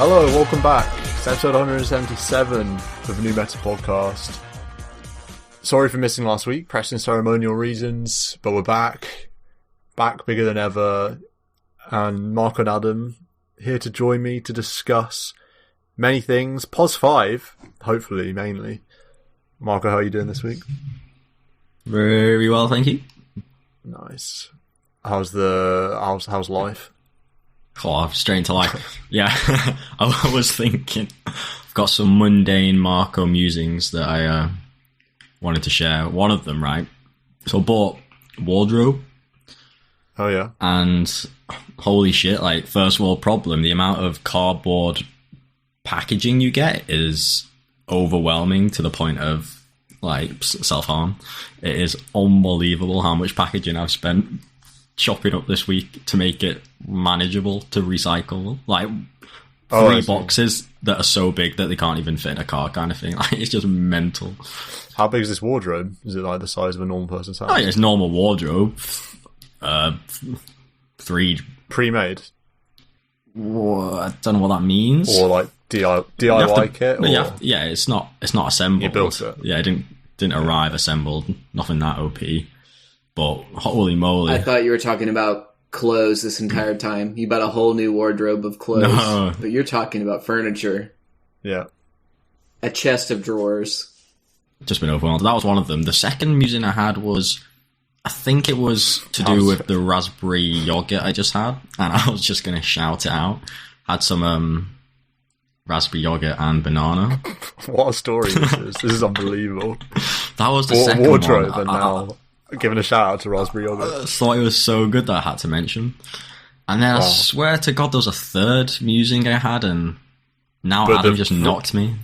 Hello, welcome back. It's episode 177 of the New Meta Podcast. Sorry for missing last week, pressing ceremonial reasons, but we're back. Back bigger than ever. And Marco and Adam here to join me to discuss many things. POS 5, hopefully, mainly. Marco, how are you doing this week? Very well, thank you. Nice. How's life? Oh, straight into life. Yeah, I was thinking, I've got some mundane Marco musings that I wanted to share. One of them, right? So I bought a wardrobe. Oh, yeah. And holy shit, like, first world problem, the amount of cardboard packaging you get is overwhelming to the point of, like, self-harm. It is unbelievable how much packaging I've spent chopping up this week to make it manageable to recycle. Like, three boxes that are so big that they can't even fit in a car kind of thing. Like, it's just mental. How big is this wardrobe? Is it like the size of a normal person's house? Oh, yeah, it's normal wardrobe. 3 pre-made. I don't know what that means. Or like DIY kit. Or... Yeah, it's not assembled. You built it. Yeah, it didn't arrive assembled. Nothing that OP. But holy moly! I thought you were talking about clothes this entire time. You bought a whole new wardrobe of clothes, but you're talking about furniture. Yeah, a chest of drawers. Just been overwhelmed. That was one of them. The second musing I had was, I think it was to do with the raspberry yogurt I just had, and I was just going to shout it out. Had some raspberry yogurt and banana. What a story this is. This is unbelievable. That was the second wardrobe, one. And now giving a shout out to raspberry yogurt. I thought it was so good that I had to mention. And then I swear to God, there was a third musing I had, and now Adam just knocked me.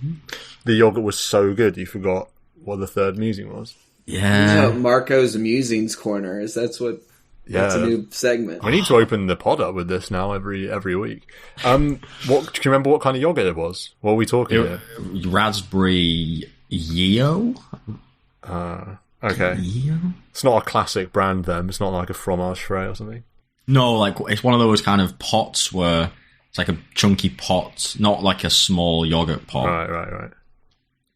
The yogurt was so good, you forgot what the third musing was. Yeah. Marco's Musings Corner. That's what. Yeah. That's a new segment. We need to open the pod up with this now every week. What do you remember what kind of yogurt it was? What are we talking here? Raspberry Yeo? Okay. Yeo? It's not a classic brand then. It's not like a fromage frais or something. No, like it's one of those kind of pots where it's like a chunky pot, not like a small yogurt pot. Right.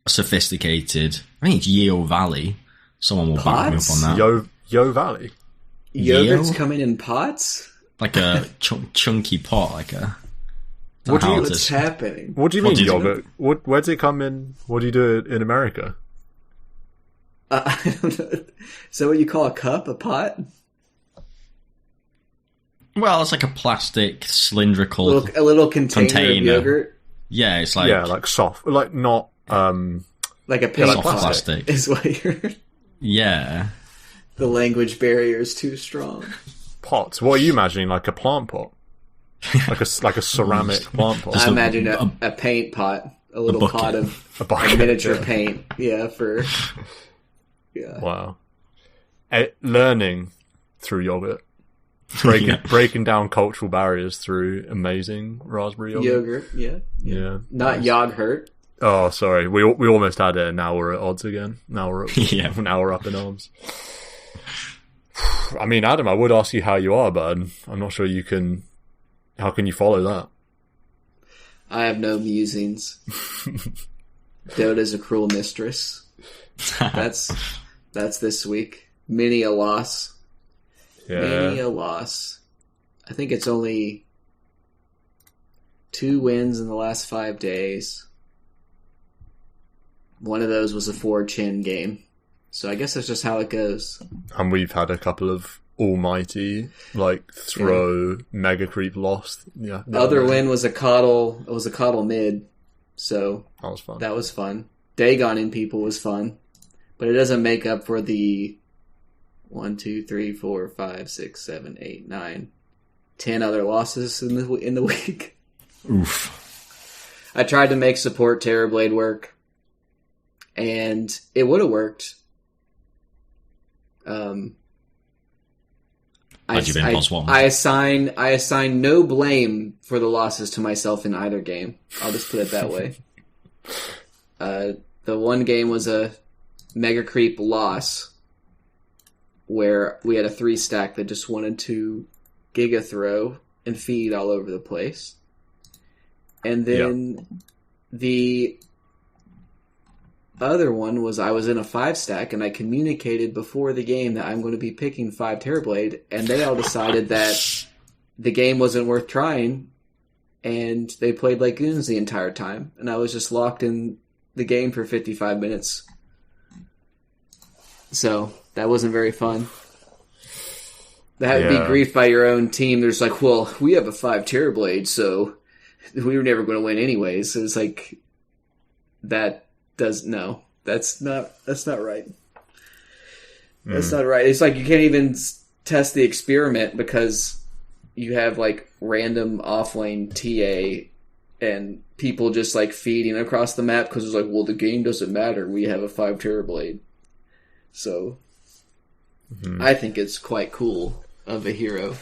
Sophisticated. I think it's Yeo Valley. Someone will back me up on that. Yo Valley? Yogurt's coming in pots? Like a chunky pot, like a... What's happening? What do you mean yogurt? Where does it come in? What do you do in America? I don't know. Is that what you call a cup? A pot? Well, it's like a plastic cylindrical... A little container of yogurt? Yeah, it's like... Yeah, like soft. Like not... like a paint pot plastic. Is what you're... Yeah. The language barrier is too strong. Pots? What are you imagining? Like a plant pot? Like a ceramic plant pot? I imagine a paint pot. A little pot of miniature paint. Yeah, for... Yeah. Wow. Learning through yogurt. Breaking down cultural barriers through amazing raspberry yogurt. Yeah. Not yogurt. Oh, sorry. We almost had it, and now we're at odds again. Now we're up in arms. I mean, Adam, I would ask you how you are, but I'm not sure you can... How can you follow that? I have no musings. DotA's a cruel mistress. That's this week. Many a loss. Yeah. Many a loss. I think it's only 2 wins in the last 5 days. One of those was a 4-chin game. So I guess that's just how it goes. And we've had a couple of almighty, throw mega creep lost. Yeah. The other win was a coddle. It was a coddle mid. So that was fun. Dagon in people was fun. But it doesn't make up for the 1, 2, 3, 4, 5, 6, 7, 8, 9, 10 other losses in the week. Oof. I tried to make support Terrorblade work, and it would have worked. I assign no blame for the losses to myself in either game. I'll just put it that way. The one game was a Mega Creep loss, where we had a 3-stack that just wanted to Giga Throw and feed all over the place. And then the other one was I was in a 5-stack, and I communicated before the game that I'm going to be picking 5 Terrorblade, and they all decided that the game wasn't worth trying, and they played like goons the entire time, and I was just locked in the game for 55 minutes. So that wasn't very fun. That would be griefed by your own team. There's like, well, we have a 5 Terrorblade, so we were never going to win anyways. So it's like that's not right. That's not right. It's like you can't even test the experiment because you have like random offlane TA and people just like feeding across the map because it's like, well, the game doesn't matter. We have a 5 Terrorblade. So I think it's quite cool of a hero.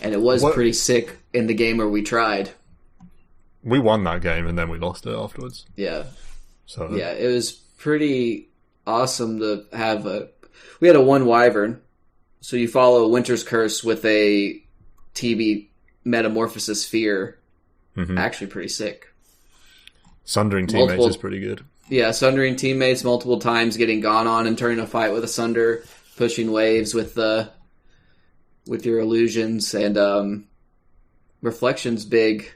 And it was pretty sick in the game where we tried. We won that game and then we lost it afterwards. Yeah. So yeah, it was pretty awesome to have we had a 1 Wyvern. So you follow Winter's Curse with a TB Metamorphosis Sphere. Actually pretty sick. Sundering teammates is pretty good. Yeah, sundering teammates multiple times, getting gone on and turning a fight with a Sunder, pushing waves with your illusions, and Reflection's big.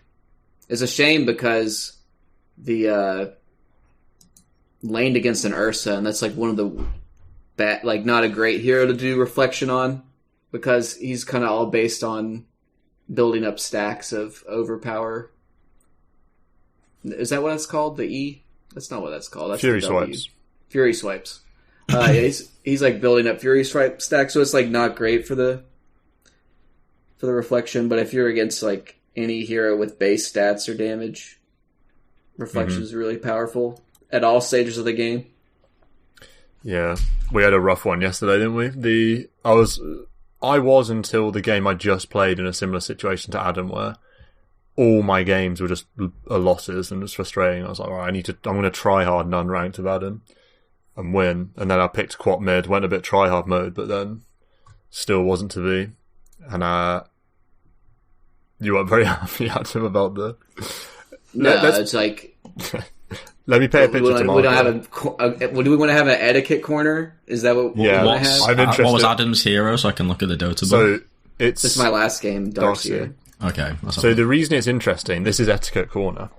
It's a shame because the laned against an Ursa, and that's like one of the not a great hero to do Reflection on because he's kind of all based on building up stacks of overpower. Is that what it's called? The E? That's not what that's called. That's Fury the W. Swipes. Fury Swipes. Yeah, he's like building up Fury Swipe stacks, so it's like not great for the Reflection. But if you're against like any hero with base stats or damage, Reflection is really powerful at all stages of the game. Yeah, we had a rough one yesterday, didn't we? I was until the game I just played in a similar situation to Adam, where all my games were just losses and it was frustrating. I was like, all right, I'm going to try hard and unranked with Adam and win. And then I picked quad mid, went a bit try hard mode, but then still wasn't to be. And you weren't very happy, Adam, about the. It's like. Let me pay a picture to Mark. Do we want to have an etiquette corner? Is that what we want to have? I'm interested. What was Adam's hero so I can look at the Dota book? So this is my last game, Darkseer. Okay. So the reason it's interesting, this is etiquette corner.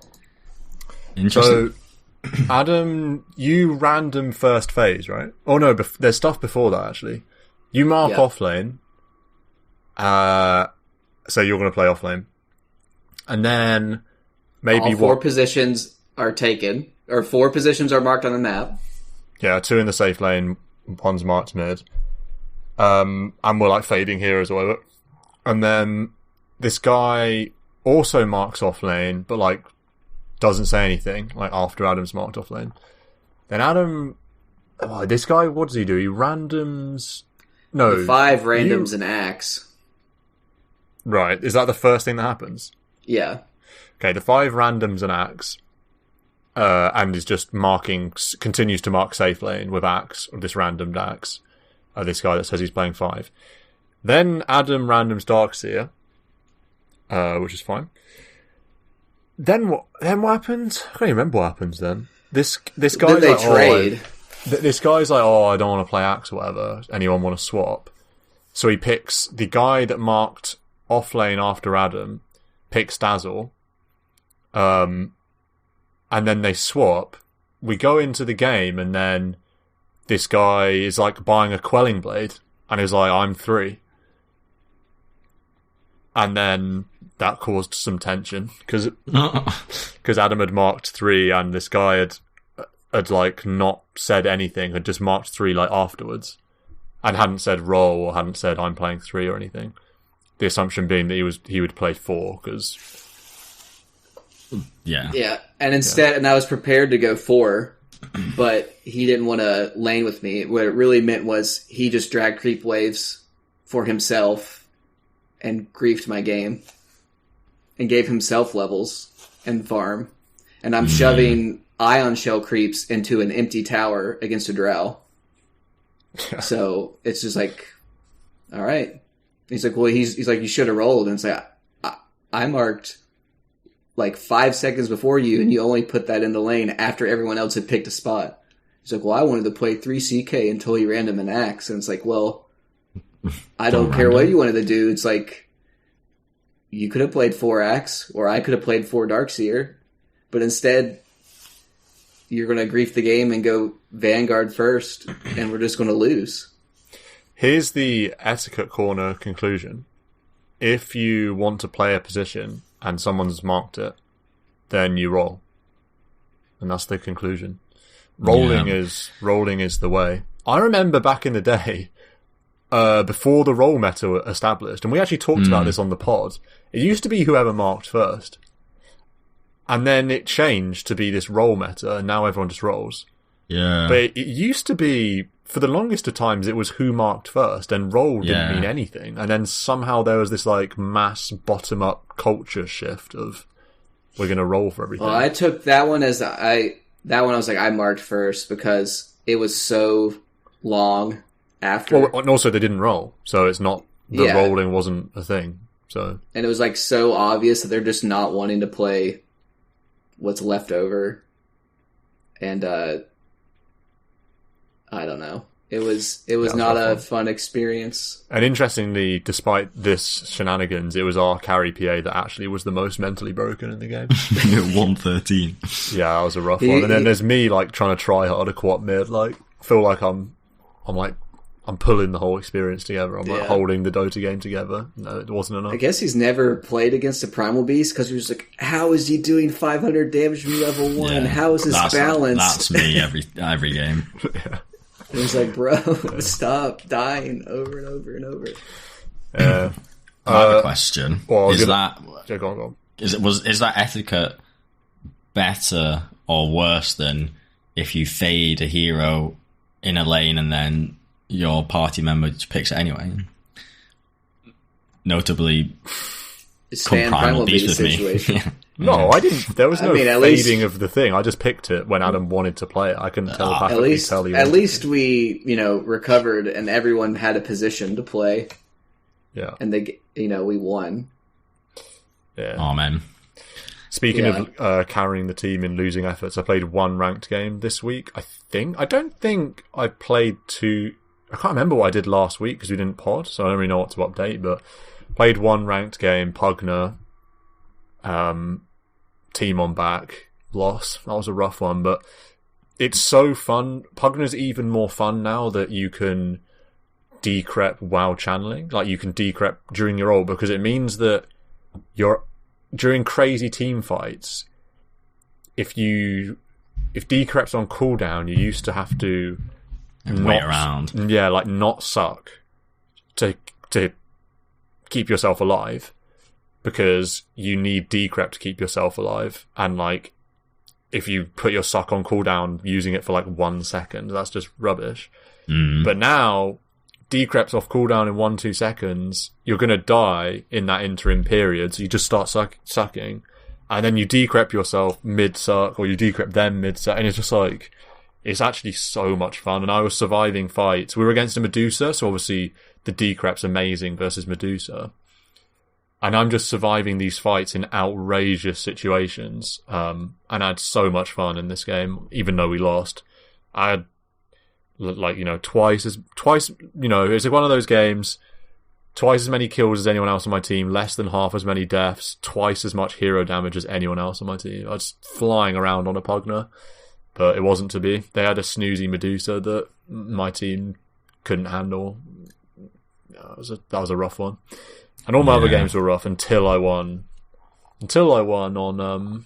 Interesting. So, Adam, you random first phase, right? Oh no, there's stuff before that actually. You mark off lane. So you're going to play off lane, and then maybe all 4 positions are taken, or 4 positions are marked on the map. Yeah, 2 in the safe lane, 1's marked mid. And we're like fading heroes or whatever. And then this guy also marks off lane, but like doesn't say anything, like after Adam's marked off lane. Then Adam, this guy, what does he do? He randoms. No, the 5 randoms and axe. Right, is that the first thing that happens? Yeah. Okay, the 5 randoms and axe. And is just continues to mark safe lane with axe, or this random axe. This guy that says he's playing 5. Then Adam randoms Darkseer, which is fine. Then what happens? I can't even remember what happens then. This guy's then they like, trade. This guy's like, I don't want to play axe or whatever. Anyone want to swap? So he picks the guy that marked off lane after Adam, picks Dazzle. And then they swap. We go into the game, and then this guy is like buying a Quelling Blade, and he's like, I'm 3. And then that caused some tension, because Adam had marked 3, and this guy had like not said anything, had just marked 3 like afterwards, and hadn't said roll, or hadn't said I'm playing 3 or anything. The assumption being that he would play 4, because... Yeah, and instead, and I was prepared to go 4, but he didn't want to lane with me. What it really meant was he just dragged creep waves for himself and griefed my game and gave himself levels and farm. And I'm shoving ion shell creeps into an empty tower against a drow. So it's just like, all right. He's like, well, he's like, you should have rolled. And it's like, I marked like 5 seconds before you, and you only put that in the lane after everyone else had picked a spot. He's like, well, I wanted to play 3CK until he ran him an axe. And it's like, well, I don't care what you wanted to do. It's like, you could have played 4 axe, or I could have played 4 Darkseer, but instead, you're going to grief the game and go Vanguard first, and we're just going to lose. Here's the etiquette corner conclusion. If you want to play a position and someone's marked it, then you roll. And that's the conclusion. Rolling is the way. I remember back in the day, before the roll meta established, and we actually talked about this on the pod, it used to be whoever marked first. And then it changed to be this roll meta, and now everyone just rolls. Yeah. But it used to be, for the longest of times, it was who marked first, and roll didn't mean anything. And then somehow there was this like mass bottom-up culture shift of, we're going to roll for everything. Well, I took that one as I was like, I marked first because it was so long after. Well, and also they didn't roll, so it's not, the rolling wasn't a thing. So. And it was like so obvious that they're just not wanting to play what's left over. And I don't know. It was not a fun experience. And interestingly, despite this shenanigans, it was our carry PA that actually was the most mentally broken in the game. 113. Yeah, that was a rough one. And then there's me like trying to try hard to co-op mid, like feel like I'm pulling the whole experience together. I'm like holding the Dota game together. No, it wasn't enough. I guess he's never played against a Primal Beast because he was like, how is he doing 500 damage from level 1? Yeah, how is his balance? That's me every game. Yeah. It was like, bro, stop dying over and over and over. I have a question. Well, is go on. Is that etiquette better or worse than if you fade a hero in a lane and then your party member just picks it anyway? Notably, come Primal Beast with situation. me. No, I didn't. There was no fading of the thing. I just picked it when Adam wanted to play it. I couldn't telepathically tell you. At least we, recovered and everyone had a position to play. Yeah. And we won. Yeah. Oh, man. Speaking of carrying the team in losing efforts, I played 1 ranked game this week, I think. I don't think I played 2. I can't remember what I did last week because we didn't pod, so I don't really know what to update, but played 1 ranked game, Pugner. Team on back, loss. That was a rough one, but it's so fun. Pugner's even more fun now that you can decrep while channeling. Like, you can decrep during your ult, because it means that during crazy team fights, if decrep's on cooldown, you used to have to wait around. Yeah, like not suck to keep yourself alive. Because you need decrep to keep yourself alive. And, like, if you put your suck on cooldown using it for, 1 second, that's just rubbish. But now, decrep's off cooldown in 1-2 seconds, you're going to die in that interim period, so you just start sucking. And then you decrep yourself mid-suck, or you decrep them mid-suck, and it's just it's actually so much fun. And I was surviving fights. We were against a Medusa, so obviously the decrep's amazing versus Medusa. And I'm just surviving these fights in outrageous situations. And I had so much fun in this game, even though we lost. I had, twice, it's one of those games, twice as many kills as anyone else on my team, less than half as many deaths, twice as much hero damage as anyone else on my team. I was flying around on a Pugner, but it wasn't to be. They had a snoozy Medusa that my team couldn't handle. That was a rough one. And all my other games were rough until I won on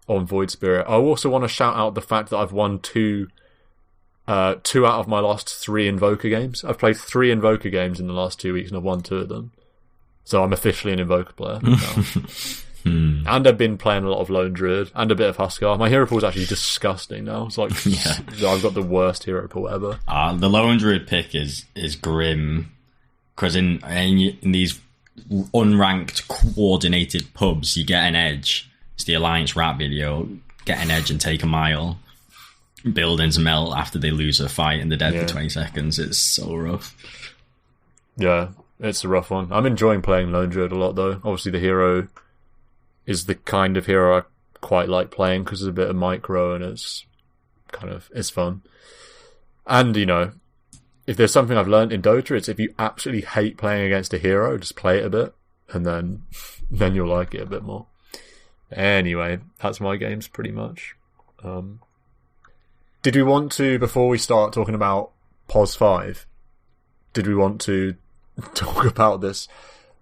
Void Spirit. I also want to shout out the fact that I've won two out of my last 3 Invoker games. I've played 3 Invoker games in the last 2 weeks and I've won 2 of them. So I'm officially an Invoker player now. And I've been playing a lot of Lone Druid and a bit of Huskar. My hero pool is actually disgusting now. It's like I've got the worst hero pool ever. The Lone Druid pick is grim. Because in these unranked, coordinated pubs, you get an edge. It's the Alliance rap video. Get an edge and take a mile. Buildings melt after they lose a fight and they're dead for 20 seconds. It's so rough. Yeah, it's a rough one. I'm enjoying playing Lone Druid a lot, though. Obviously, the hero is the kind of hero I quite like playing because it's a bit of micro and it's fun. And, you know, if there's something I've learned in Dota, it's if you absolutely hate playing against a hero, just play it a bit, and then you'll like it a bit more. Anyway, that's my games pretty much. Did we want to, before we start talking about POS 5, did we want to talk about this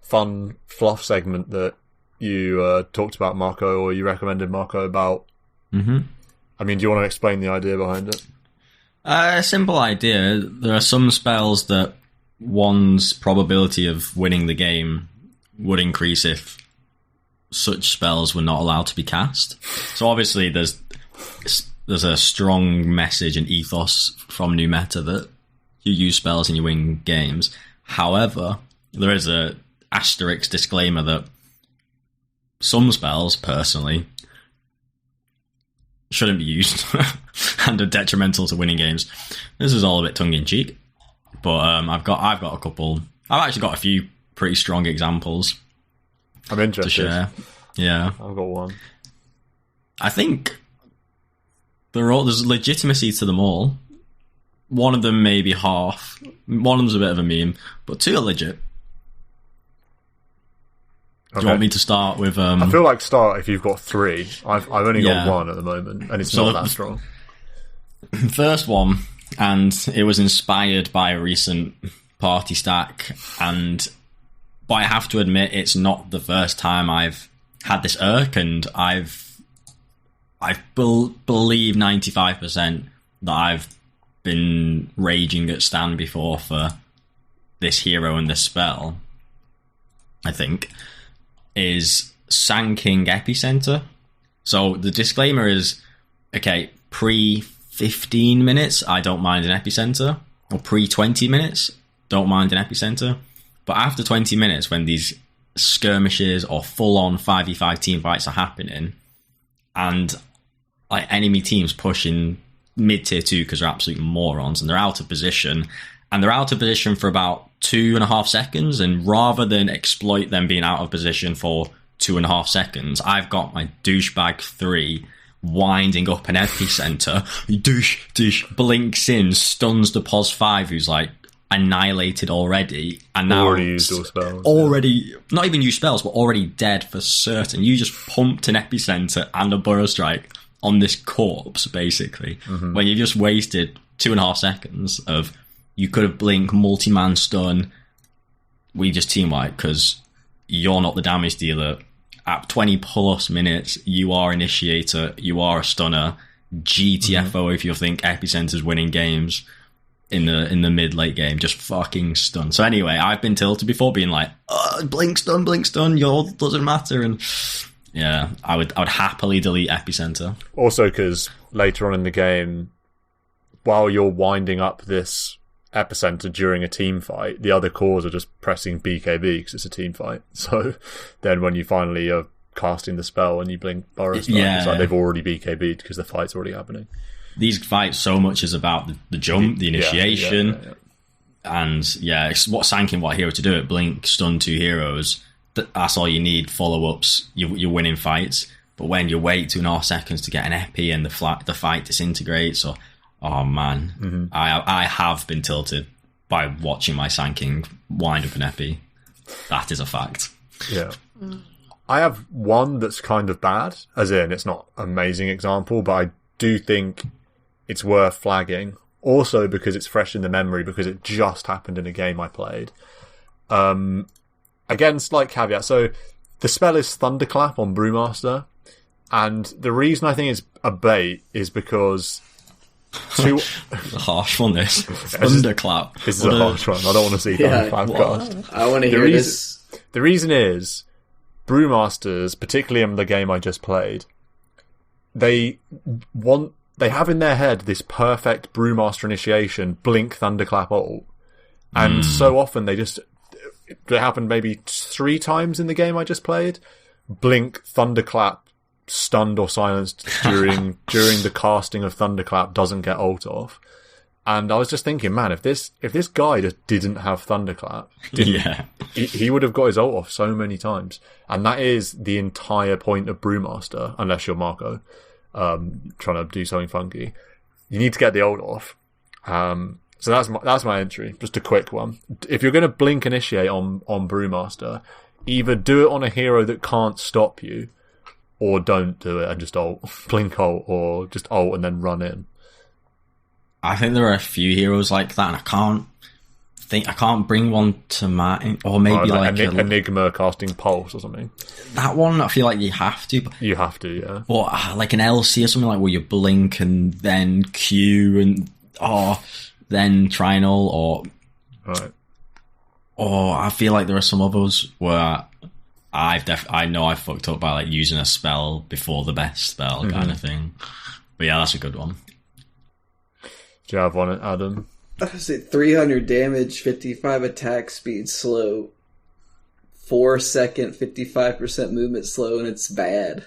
fun fluff segment that you talked about, Marco, or you recommended, Marco, about? Mm-hmm. I mean, do you want to explain the idea behind it? A simple idea. There are some spells that one's probability of winning the game would increase if such spells were not allowed to be cast. So obviously there's a strong message and ethos from new meta that you use spells and you win games. However, there is a asterisk disclaimer that some spells, personally, shouldn't be used and are detrimental to winning games. This is all a bit tongue-in-cheek, but I've got a couple. I've actually got a few pretty strong examples. I'm interested to share. Yeah, I've got one. I think there's legitimacy to them all. One of them maybe half. One of them's a bit of a meme, but two are legit. Do you want me to start with? I feel like start if you've got three. I've only got Yeah. one at the moment, and it's not that strong. First one, and it was inspired by a recent party stack, but I have to admit it's not the first time I've had this irk, and I believe 95% that I've been raging at Stan before for this hero and this spell, I think, is Sanking Epicenter. So the disclaimer is, okay, pre-15 minutes, I don't mind an Epicenter, or pre-20 minutes, don't mind an Epicenter, but after 20 minutes, when these skirmishes or full-on 5v5 team fights are happening, and like enemy teams pushing mid-tier 2 because they're absolute morons, and they're out of position, for about 2.5 seconds, and rather than exploit them being out of position for 2.5 seconds, I've got my douchebag 3 winding up an epicenter, douche, blinks in, stuns the POS 5 who's like annihilated already, and now already used all spells. Not even used spells, but already dead for certain. You just pumped an epicenter and a burrow strike on this corpse, basically, when you just wasted 2.5 seconds of, you could have blink, multi-man stun, we just team wipe because you're not the damage dealer. At 20 plus minutes, you are initiator, you are a stunner, GTFO if you think Epicenter's winning games in the mid-late game, just fucking stun. So anyway, I've been tilted before being like, blink stun, yours doesn't matter, and yeah, I would happily delete Epicenter. Also because later on in the game, while you're winding up this Epicenter during a team fight, the other cores are just pressing BKB because it's a team fight. So then when you finally are casting the spell and you blink Burrow Strike, it's like they've already BKB'd because the fight's already happening. These fights so much is about the jump, the initiation, and it's what Sanking what hero to do it. Blink, stun 2 heroes. That's all you need. Follow-ups, you're winning fights. But when you wait 2.5 seconds to get an epi and the fight disintegrates, or oh man, I have been tilted by watching my Sanking wind up an epi. That is a fact. Yeah. I have one that's kind of bad, as in it's not an amazing example, but I do think it's worth flagging. Also because it's fresh in the memory, because it just happened in a game I played. Again, slight caveat. So the spell is Thunderclap on Brewmaster, and the reason I think it's a bait is because a harsh one, this. Thunderclap. This is a harsh one. I don't want to see Thunderclap cast. I want to hear this. The reason is, Brewmasters, particularly in the game I just played, they have in their head this perfect Brewmaster initiation, blink Thunderclap ult, and so often it happened maybe 3 times in the game I just played. Blink, Thunderclap, stunned or silenced during the casting of Thunderclap, doesn't get ult off. And I was just thinking, man, if this guy just didn't have Thunderclap, he would have got his ult off so many times. And that is the entire point of Brewmaster, unless you're Marco, trying to do something funky. You need to get the ult off. So that's my entry. Just a quick one. If you're going to blink initiate on Brewmaster, either do it on a hero that can't stop you, or don't do it and just ult, blink ult, or just ult and then run in. I think there are a few heroes like that, and I can't bring one to mind, or maybe like Enigma casting Pulse or something. That one, I feel like you have to. You have to, yeah. Or like an LC or something like where you blink and then Q and then try and ult, or right. Or I feel like there are some others where I know I fucked up by like using a spell before the best spell kind of thing. But yeah, that's a good one. Do you have one, Adam? I would say 300 damage, 55 attack speed, slow, 4 second, 55% movement slow, and it's bad.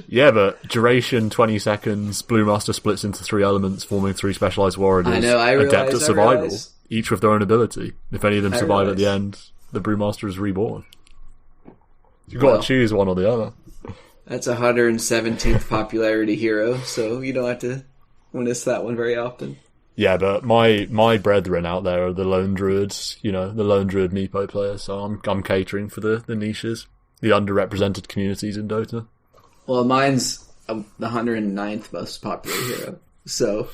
Yeah, but duration 20 seconds. Brewmaster splits into 3 elements, forming 3 specialized warriors. I know. Adept at survival, each with their own ability. If any of them survive at the end, the Brewmaster is reborn. You've got to choose one or the other. That's 117th popularity hero, so you don't have to miss that one very often. Yeah, but my brethren out there are the lone druids, the lone druid meepo players, so I'm catering for the niches, the underrepresented communities in Dota. Well, mine's the 109th most popular hero, so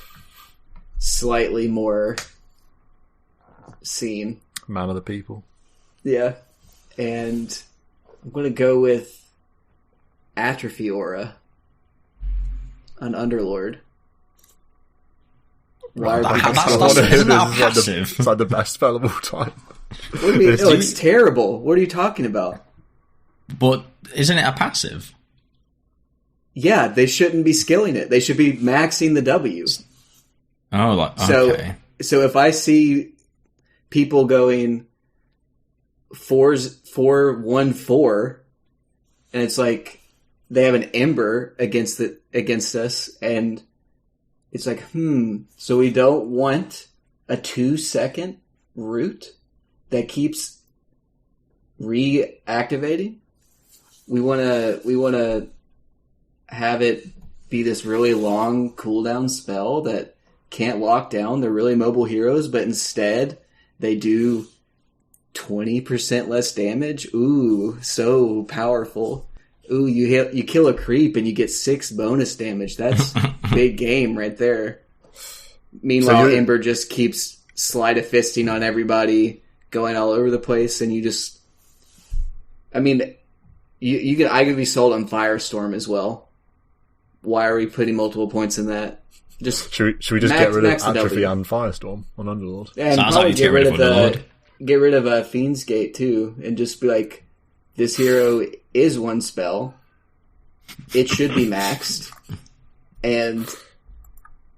slightly more seen. Man of the people. Yeah, and I'm going to go with Atrophy Aura, an Underlord. Isn't that passive? It's like the best spell of all time. What do you mean? No, it's terrible. What are you talking about? But isn't it a passive? Yeah, they shouldn't be skilling it. They should be maxing the W. Oh, okay. So if I see people going 4-1-4, and it's like they have an Ember against us, and it's like, so we don't want a 2-second root that keeps reactivating. We want to have it be this really long cooldown spell that can't lock down the really mobile heroes, but instead they do 20% less damage. Ooh, so powerful. Ooh, you kill a creep and you get 6 bonus damage. That's big game right there. Meanwhile, Ember just keeps sleight of fisting on everybody, going all over the place, and you just... I mean, I could be sold on Firestorm as well. Why are we putting multiple points in that? Just should we just get rid of Atrophy and Firestorm on Underlord? And probably get rid of Fiend's Gate too, and just be like, this hero is one spell. It should be maxed. And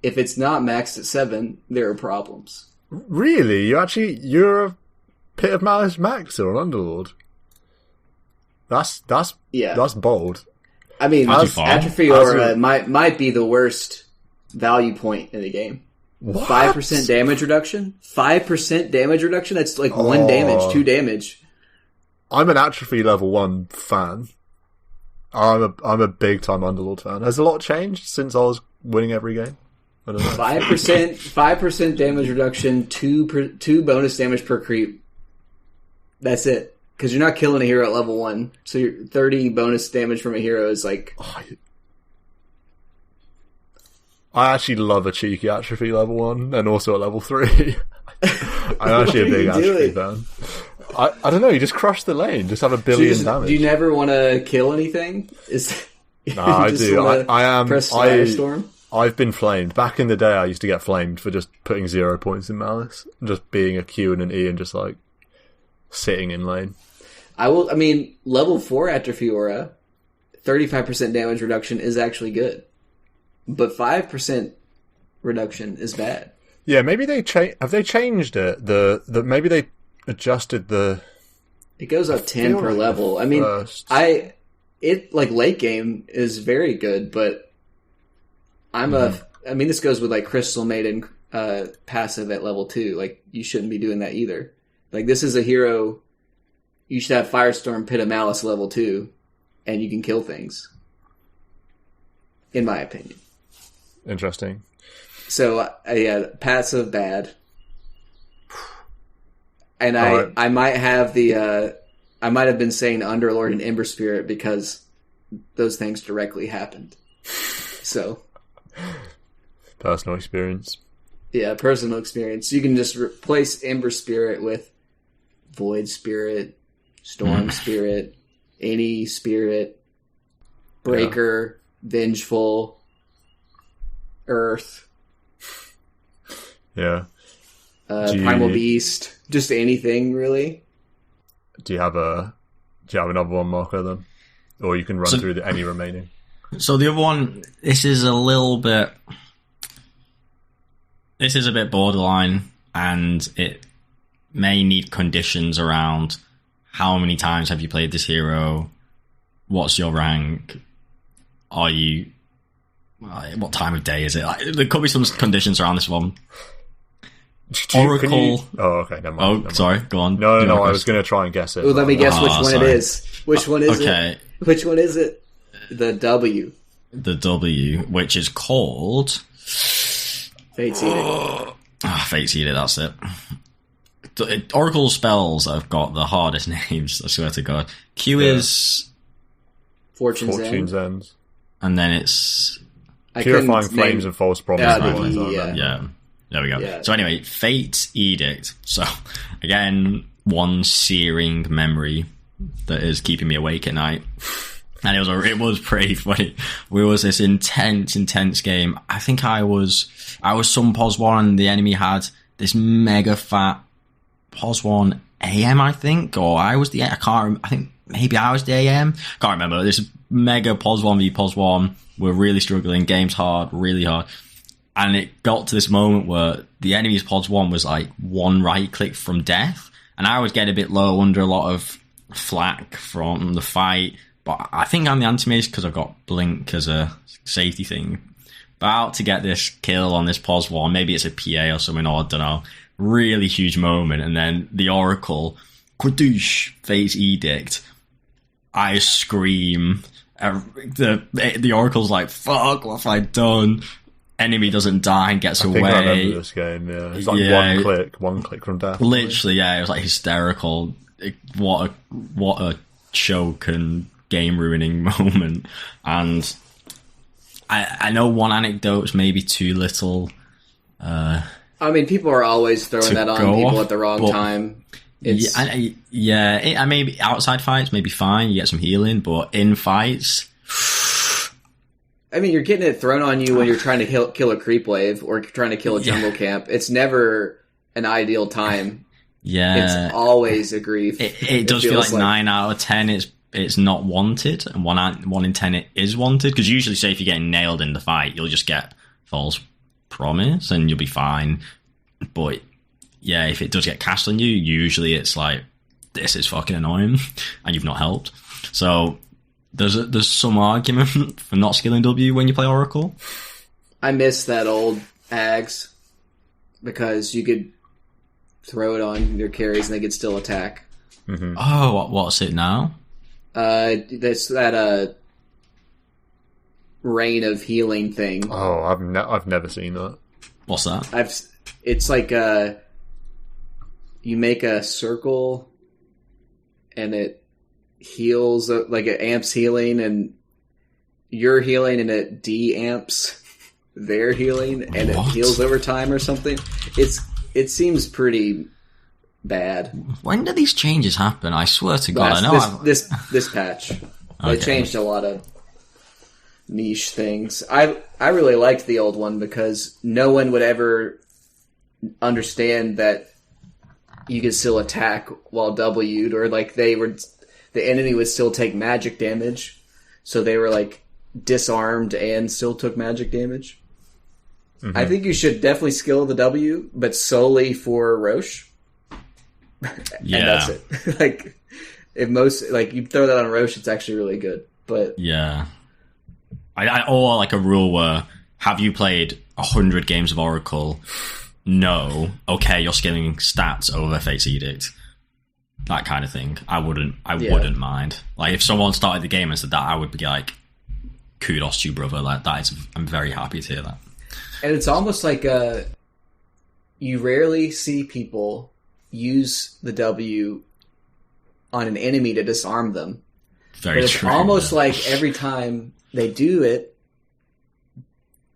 if it's not maxed at 7, there are problems. Really? You're a Pit of Malice maxer on Underlord? That's bold. I mean, Atrophy Aura might be the worst value point in the game. What? 5% damage reduction? 5% damage reduction? That's like 1 damage, 2 damage. I'm an Atrophy level 1 fan. I'm a big time Underlord fan. Has a lot changed since I was winning every game? I don't know. 5% damage reduction, 2 bonus damage per creep. That's it. Because you're not killing a hero at level 1, so your 30 bonus damage from a hero is like... I actually love a cheeky Atrophy level 1, and also at level 3. I'm actually a big Atrophy fan. I don't know, you just crush the lane, just have 1 billion damage. Do you never want to kill anything? No, I do. I am... Press Firestorm? I've been flamed. Back in the day, I used to get flamed for just putting 0 points in Malice, just being a Q and an E and just like sitting in lane. Level 4 Atrophy Aura, 35% damage reduction is actually good. But 5% reduction is bad. Yeah, maybe have they changed it? Maybe they adjusted the... It goes up 10 per level. I mean, late game is very good, but I'm a I mean, this goes with like Crystal Maiden passive at level 2. Like, you shouldn't be doing that either. Like, this is a hero. You should have Firestorm Pit of Malice level 2, and you can kill things. In my opinion. Interesting. So, yeah, passive bad. And right. I might have I might have been saying Underlord and Ember Spirit because those things directly happened. So. Personal experience. Yeah, personal experience. You can just replace Ember Spirit with Void Spirit, Storm Spirit, any Spirit, Breaker, Vengeful, Earth. Yeah. Primal Beast. Just anything, really. Do you have another one, Marco, then? Or you can run through any remaining. So the other one, this is a bit borderline, and it may need conditions around how many times have you played this hero, what's your rank, what time of day is it? There could be some conditions around this one. Oracle. Okay, never mind. Oh, sorry, go on. No, I was going to try and guess it. Well, let me guess which one it is. Which one is it? Which one is it? The W. The W, which is called... Fate's Edict. Fate's Edict, that's it. Oracle spells have got the hardest names, I swear to God. Q is... Fortune's End. And then it's... Purifying Flames and False Promise. Yeah. There we go. Yeah. So anyway, Fate's Edict. So, again, one searing memory that is keeping me awake at night. And it was pretty funny. We was this intense game. I think I was some POS 1 and the enemy had this mega fat POS 1 AM, I think, or I was I think maybe I was the AM. Can't remember. This mega POS 1 v POS 1. We're really struggling. Game's hard, really hard. And it got to this moment where the enemy's POS 1 was like one right click from death. And I was getting a bit low under a lot of flack from the fight. But I think I'm the anti-mage because I've got Blink as a safety thing. About to get this kill on this POS 1. Maybe it's a PA or something, or I don't know. Really huge moment. And then the Oracle, Quadoosh, Fate's Edict. I scream. The Oracle's like, fuck, what have I done? Enemy doesn't die and gets away. I remember this game, yeah. It's like one click from death. Literally, yeah. It was like hysterical. What a choke and game-ruining moment. And I know one anecdote's maybe too little. I mean, people are always throwing that on people at the wrong time. Maybe outside fights, maybe fine. You get some healing, but in fights... I mean, you're getting it thrown on you when you're trying to kill a creep wave or trying to kill a jungle camp. It's never an ideal time. Yeah. It's always a grief. It does feel like 9 out of 10 it's not wanted, and 1 in 10 it is wanted, because usually, say, if you're getting nailed in the fight, you'll just get false promise and you'll be fine. But, yeah, if it does get cast on you, usually it's like, this is fucking annoying, and you've not helped. So... There's some argument for not skilling W when you play Oracle. I miss that old Ags because you could throw it on your carries and they could still attack. Mm-hmm. Oh, what's it now? That's that Rain of Healing thing. Oh, I've never seen that. What's that? It's like you make a circle and it heals, like it amps healing and you're healing, and it de-amps their healing, and it heals over time or something. It seems pretty bad. When do these changes happen? I swear to God, this patch. They changed a lot of niche things. I really liked the old one because no one would ever understand that you could still attack while W'd, or like the enemy would still take magic damage, so they were like disarmed and still took magic damage. Mm-hmm. I think you should definitely skill the W, but solely for Roche. Yeah, and that's it. Like, if you throw that on Roche, it's actually really good. But yeah, or like a rule where, have you played 100 games of Oracle know, okay, you're skilling stats over Fate's Edict. That kind of thing. I wouldn't mind. Like, if someone started the game and said that, I would be like, kudos to you, brother. Like, I'm very happy to hear that. And it's almost like you rarely see people use the W on an enemy to disarm them. Very but true. It's almost like every time they do it,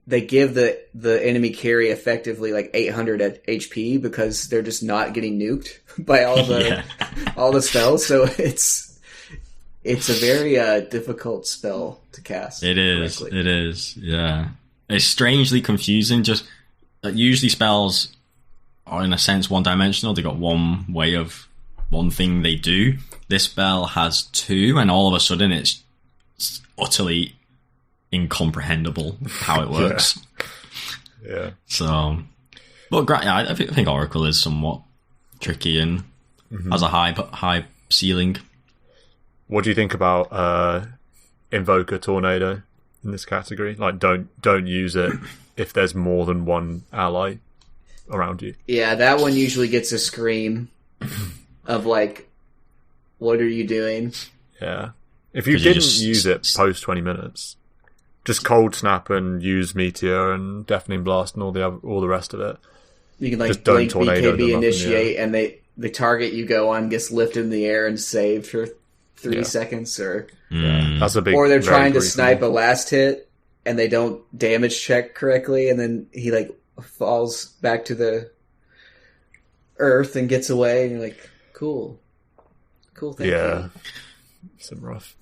they give the enemy carry effectively like 800 at HP because they're just not getting nuked by all the all the spells. So it's a very difficult spell to cast. It is. correctly. It is. Yeah. It's strangely confusing. Just usually spells are in a sense one-dimensional. They got one thing they do. This spell has two, and all of a sudden it's utterly incomprehensible how it works. Yeah. So, but I think Oracle is somewhat tricky and has a high ceiling. What do you think about Invoker Tornado in this category? Like, don't use it if there's more than one ally around you. Yeah, that one usually gets a scream of like, what are you doing? Yeah. If you didn't use it post 20 minutes, just Cold Snap and use Meteor and Deafening Blast and all the rest of it. You can like Just don't blink tornado them BKB up in the initiate, and the target you go on gets lifted in the air and saved for 3 seconds, or that's a big. or they're very trying to brief snipe one. a last hit and they don't damage check correctly, and then he like falls back to the earth and gets away, and you're like, cool, thank you. Some rough.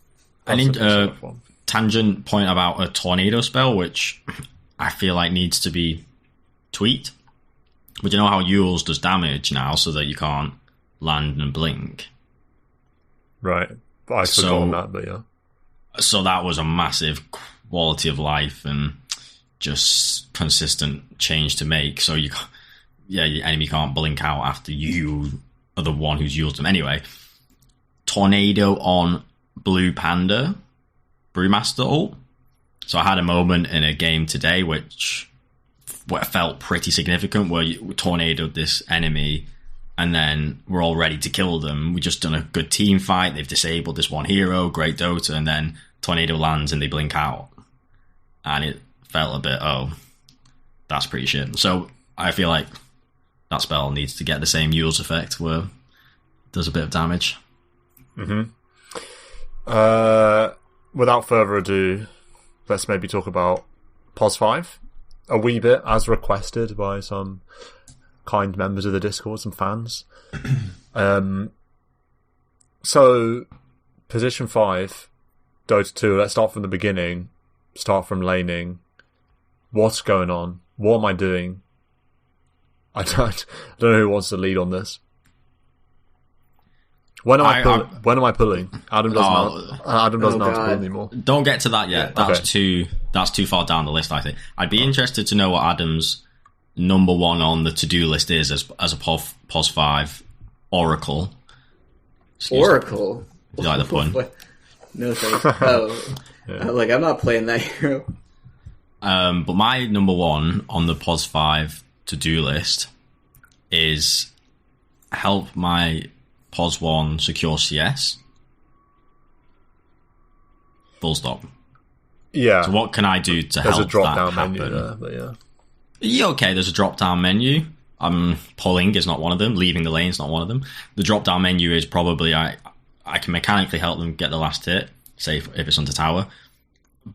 I need That's a one. tangent point about a tornado spell, which I feel like needs to be tweaked. But you know how Yule's does damage now, so that you can't land and blink. Right. I forgot that, but yeah. So that was a massive quality of life and just consistent change to make. So your enemy can't blink out after you are the one who's used them. Anyway, Tornado on Blue Panda Brewmaster ult. So I had a moment in a game today which felt pretty significant, where you tornadoed this enemy and then we're all ready to kill them. We just done a good team fight. They've disabled this one hero, great Dota, and then tornado lands and they blink out. And it felt a bit, that's pretty shit. So I feel like that spell needs to get the same Yule's effect where it does a bit of damage. Without further ado, let's maybe talk about POS 5 a wee bit, as requested by some kind members of the Discord, some fans. So, position 5, Dota 2, let's start from the beginning, start from laning. What's going on? What am I doing? I don't know who wants to lead on this. When am I pulling? Adam doesn't have to pull anymore. Don't get to that yet. Yeah, That's too far down the list, I think. I'd be interested to know what Adam's number one on the to-do list is as a POS 5 Oracle. Oracle? You like the pun? No thanks. Like, I'm not playing that hero. But my number one on the POS 5 to-do list is help my POS 1 secure CS. Full stop. Yeah. So what can I do to help that happen? There's a drop-down menu there, but yeah. Yeah, okay, there's a drop-down menu. Pulling is not one of them. Leaving the lane is not one of them. The drop-down menu is probably I can mechanically help them get the last hit, say if it's under tower.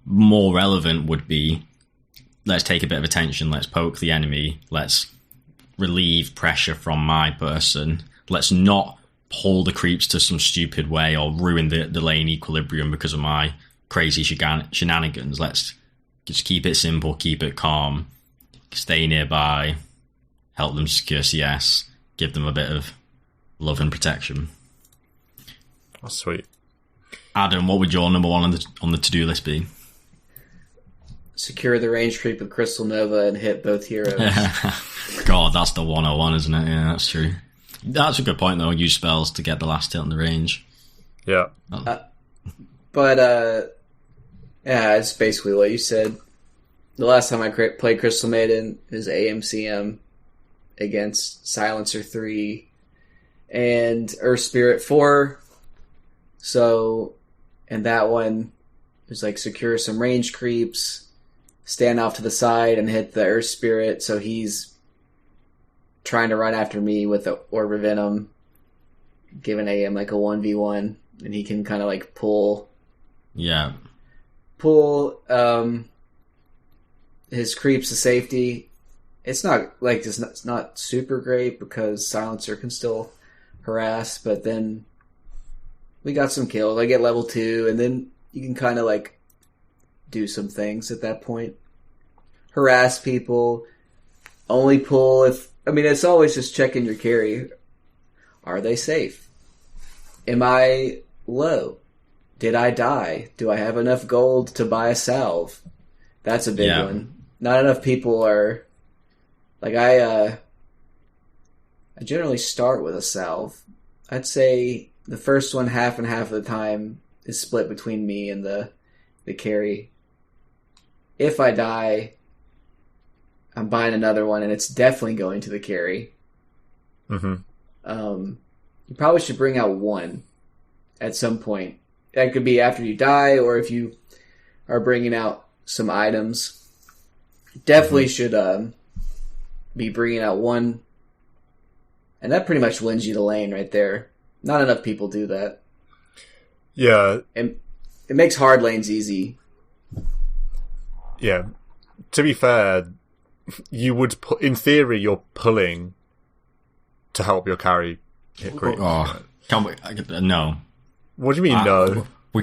More relevant would be, let's take a bit of attention, let's poke the enemy, let's relieve pressure from my person, let's not pull the creeps to some stupid way or ruin the lane equilibrium because of my crazy shenanigans. Let's just keep it simple, keep it calm, stay nearby, help them secure CS, give them a bit of love and protection. That's sweet. Adam, what would your number one on the to-do list be? Secure the range creep with Crystal Nova and hit both heroes. God, that's the 101, isn't it? Yeah, that's true. That's a good point, though. Use spells to get the last hit on the range. Yeah. But, it's basically what you said. the last time I played Crystal Maiden is AMCM against Silencer 3 and Earth Spirit 4. So, and that one was like secure some range creeps, stand off to the side and hit the Earth Spirit. So he's trying to run after me with the Orb of Venom, giving AM like a 1v1, and he can kind of like pull his creeps to safety. It's not super great because Silencer can still harass, but then we got some kills. I get level 2, and then you can kind of like do some things at that point. Harass people, only pull if... I mean, it's always just checking your carry. Are they safe? Am I low? Did I die? Do I have enough gold to buy a salve? That's a big one. Not enough people are... Like, I generally start with a salve. I'd say the first one, half and half of the time, is split between me and the carry. If I die, I'm buying another one, and it's definitely going to the carry. Mm-hmm. You probably should bring out one at some point. That could be after you die, or if you are bringing out some items. Definitely should be bringing out one. And that pretty much wins you the lane right there. Not enough people do that. Yeah. And it makes hard lanes easy. Yeah. To be fair, you would in theory, you're pulling to help your carry hit creep. Oh, no. What do you mean, no? I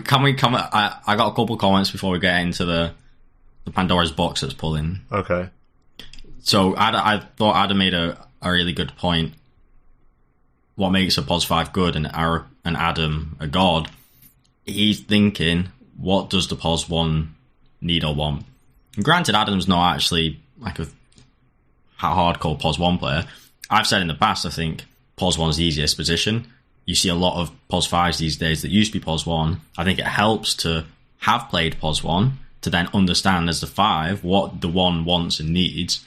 got a couple comments before we get into the Pandora's box that's pulling. Okay. So I thought Adam made a really good point. What makes a POS 5 good and Adam a god? He's thinking, what does the POS 1 need or want? And granted, Adam's not actually like a hardcore POS 1 player. I've said in the past, I think POS 1 is the easiest position. You see a lot of POS 5s these days that used to be POS 1. I think it helps to have played POS 1 to then understand as the 5 what the 1 wants and needs.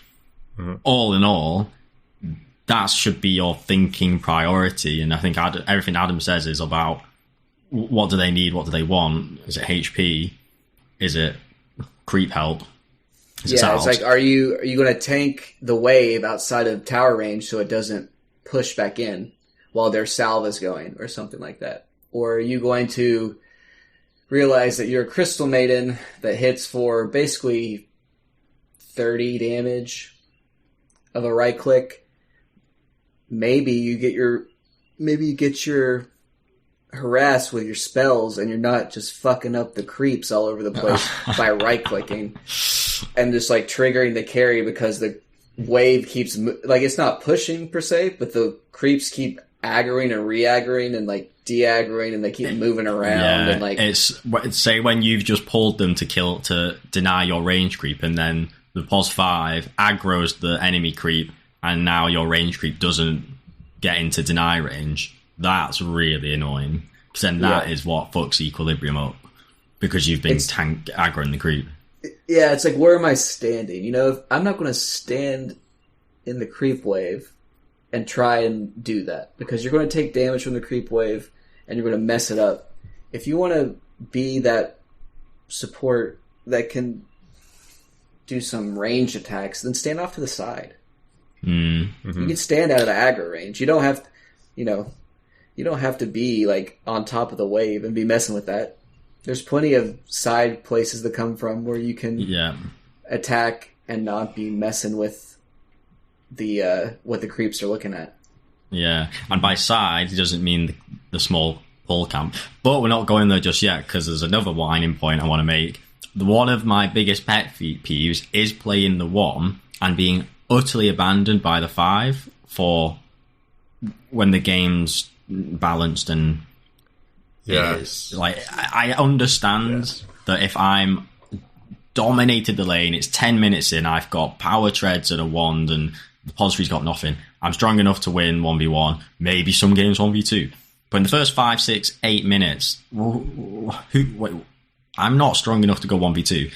Mm-hmm. All in all, that should be your thinking priority. And I think everything Adam says is about what do they need, what do they want? Is it HP? Is it creep help? It's like, are you going to tank the wave outside of tower range so it doesn't push back in while their salve is going or something like that? Or are you going to realize that you're a Crystal Maiden that hits for basically 30 damage of a right click? Maybe you get your harass with your spells and you're not just fucking up the creeps all over the place by right clicking and just like triggering the carry because the wave keeps like it's not pushing per se, but the creeps keep aggroing and re-aggroing and like de-aggroing and they keep moving around and like it's say when you've just pulled them to deny your range creep and then the POS 5 aggroes the enemy creep and now your range creep doesn't get into deny range. That's really annoying because then that is what fucks equilibrium up because you've been aggroing the creep. Yeah, it's like, where am I standing? You know, I'm not going to stand in the creep wave and try and do that because you're going to take damage from the creep wave and you're going to mess it up. If you want to be that support that can do some range attacks, then stand off to the side. Mm-hmm. You can stand out of the aggro range. You don't have, you don't have to be like on top of the wave and be messing with that. There's plenty of side places to come from where you can attack and not be messing with the what the creeps are looking at. Yeah, and by side it doesn't mean the small pull camp. But we're not going there just yet because there's another whining point I want to make. One of my biggest pet peeves is playing the 1 and being utterly abandoned by the 5 for when the game's balanced and like I understand that if I'm dominated the lane, it's 10 minutes in, I've got power treads and a wand and the POS 3's got nothing. I'm strong enough to win 1v1, maybe some games 1v2. But in the first 5, 6, 8 minutes, I'm not strong enough to go 1v2.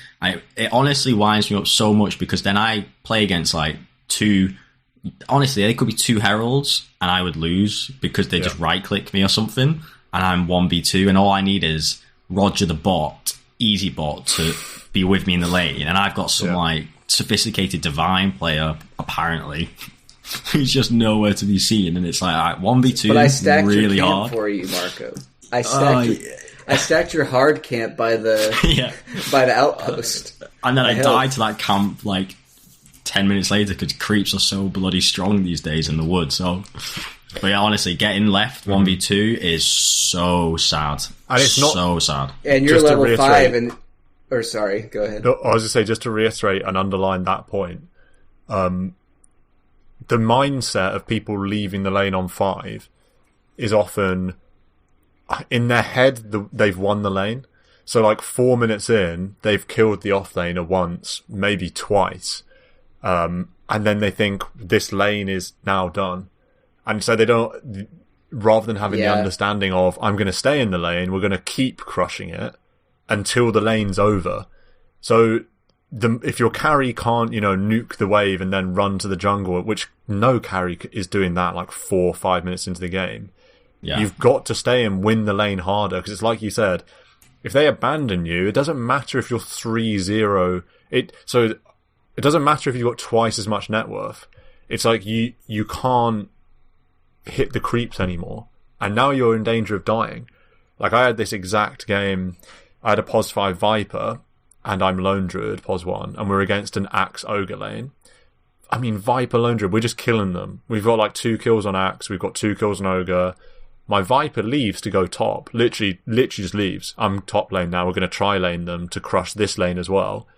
It honestly winds me up so much because then I play against like two. Honestly, they could be two heralds and I would lose because they just right click me or something, and I'm 1v2, and all I need is Roger the bot, easy bot, to be with me in the lane, and I've got some like sophisticated divine player apparently who's just nowhere to be seen, and it's like 1v2. But I stacked really your camp hard for you, Marco. I stacked your hard camp by the by the outpost, and then I died to that camp like 10 minutes later because creeps are so bloody strong these days in the woods. So, but yeah, honestly, getting left 1v2 is so sad. And it's so sad. And you're level 5 and... Or sorry, go ahead. No, I was going to say, just to reiterate and underline that point, the mindset of people leaving the lane on 5 is often... In their head, they've won the lane. So like 4 minutes in, they've killed the offlaner once, maybe twice. And then they think this lane is now done. And so they don't, rather than having the understanding of, I'm going to stay in the lane, we're going to keep crushing it until the lane's over. So if your carry can't, nuke the wave and then run to the jungle, which no carry is doing that like 4 or 5 minutes into the game, you've got to stay and win the lane harder. Because it's like you said, if they abandon you, it doesn't matter if you're 3-0. So it doesn't matter if you've got twice as much net worth. It's like you can't hit the creeps anymore. And now you're in danger of dying. Like I had this exact game. I had a POS 5 Viper and I'm Lone Druid, POS 1, and we're against an Axe Ogre lane. I mean, Viper, Lone Druid, we're just killing them. We've got like 2 kills on Axe, we've got 2 kills on Ogre. My Viper leaves to go top. Literally just leaves. I'm top lane now. We're going to tri-lane them to crush this lane as well.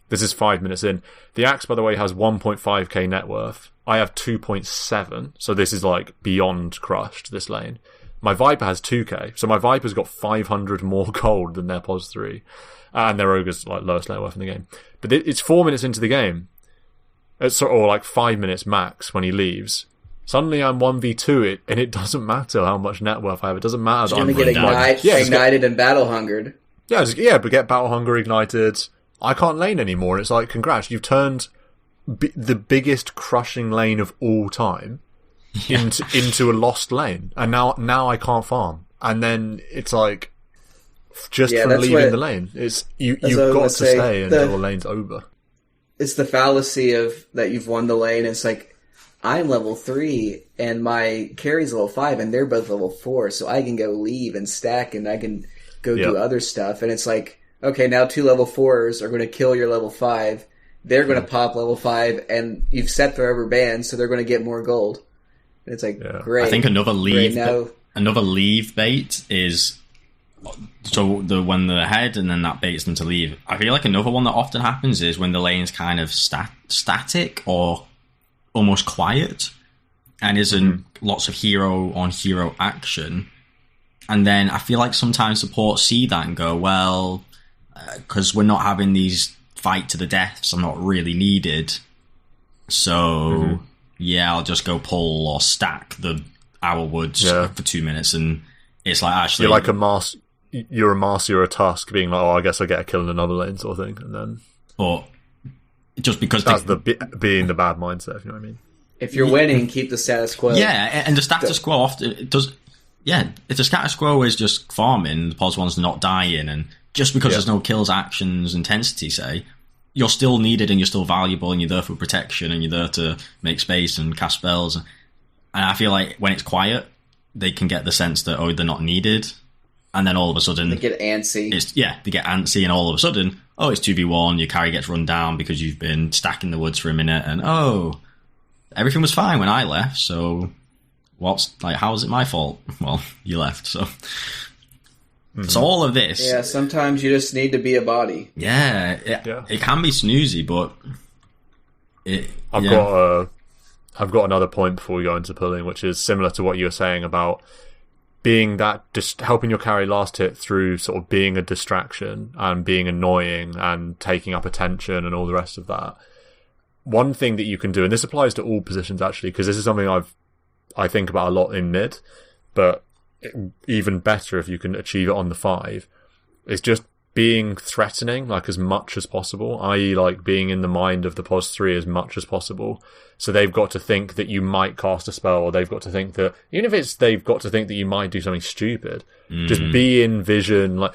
This is 5 minutes in. The Axe, by the way, has 1.5k net worth. I have 2.7, so this is like beyond crushed, this lane. My Viper has 2k, so my Viper's got 500 more gold than their POS 3. And their Ogre's like lowest net worth in the game. But it's 4 minutes into the game. Or like 5 minutes max when he leaves. Suddenly I'm 1v2 and it doesn't matter how much net worth I have. It doesn't matter that I'm going to get ignited and battle hungered. But get battle hunger ignited. I can't lane anymore. And it's like, congrats, you've turned the biggest crushing lane of all time into a lost lane. And now I can't farm. And then it's like, just from leaving the lane. You've got to stay until the lane's over. It's the fallacy of that you've won the lane. It's like, I'm level 3 and my carry's level 5 and they're both level 4, so I can go leave and stack and I can go do other stuff. And it's like, okay, now 2 level 4s are going to kill your level 5. They're going to pop level 5 and you've set their rubber band, so they're going to get more gold. And it's like, great. I think another leave bait is when they're ahead and then that baits them to leave. I feel like another one that often happens is when the lane's kind of static or almost quiet and isn't lots of hero on hero action. And then I feel like sometimes supports see that and go, well, because we're not having these fight to the deaths, I'm not really needed. So, I'll just go pull or stack our woods for 2 minutes. And it's like, actually... You're like you're a Marcy or a Tusk being like, I guess I get a kill in another lane sort of thing. And then... But just because... That's being the bad mindset, if you know what I mean. If you're winning, keep the status quo. Yeah, and the status quo often... It does. Yeah, if the status quo is just farming, the POS 1's not dying, and just because there's no kills, actions, intensity, say, you're still needed and you're still valuable and you're there for protection and you're there to make space and cast spells. And I feel like when it's quiet, they can get the sense that, they're not needed. And then all of a sudden... They get antsy. They get antsy and all of a sudden, it's 2v1, your carry gets run down because you've been stacking the woods for a minute and, everything was fine when I left, so... how is it my fault? Well, you left, so... So all of this... Yeah, sometimes you just need to be a body. Yeah, it can be snoozy, but... I've got another point before we go into pulling, which is similar to what you were saying about being that... helping your carry last hit through sort of being a distraction and being annoying and taking up attention and all the rest of that. One thing that you can do, and this applies to all positions actually, because this is something I think about a lot in mid, but even better if you can achieve it on the 5, is just being threatening, like, as much as possible, i.e. like being in the mind of the POS 3 as much as possible. So they've got to think that you might cast a spell, or they've got to think that, even if it's they've got to think that you might do something stupid, just be in vision, like,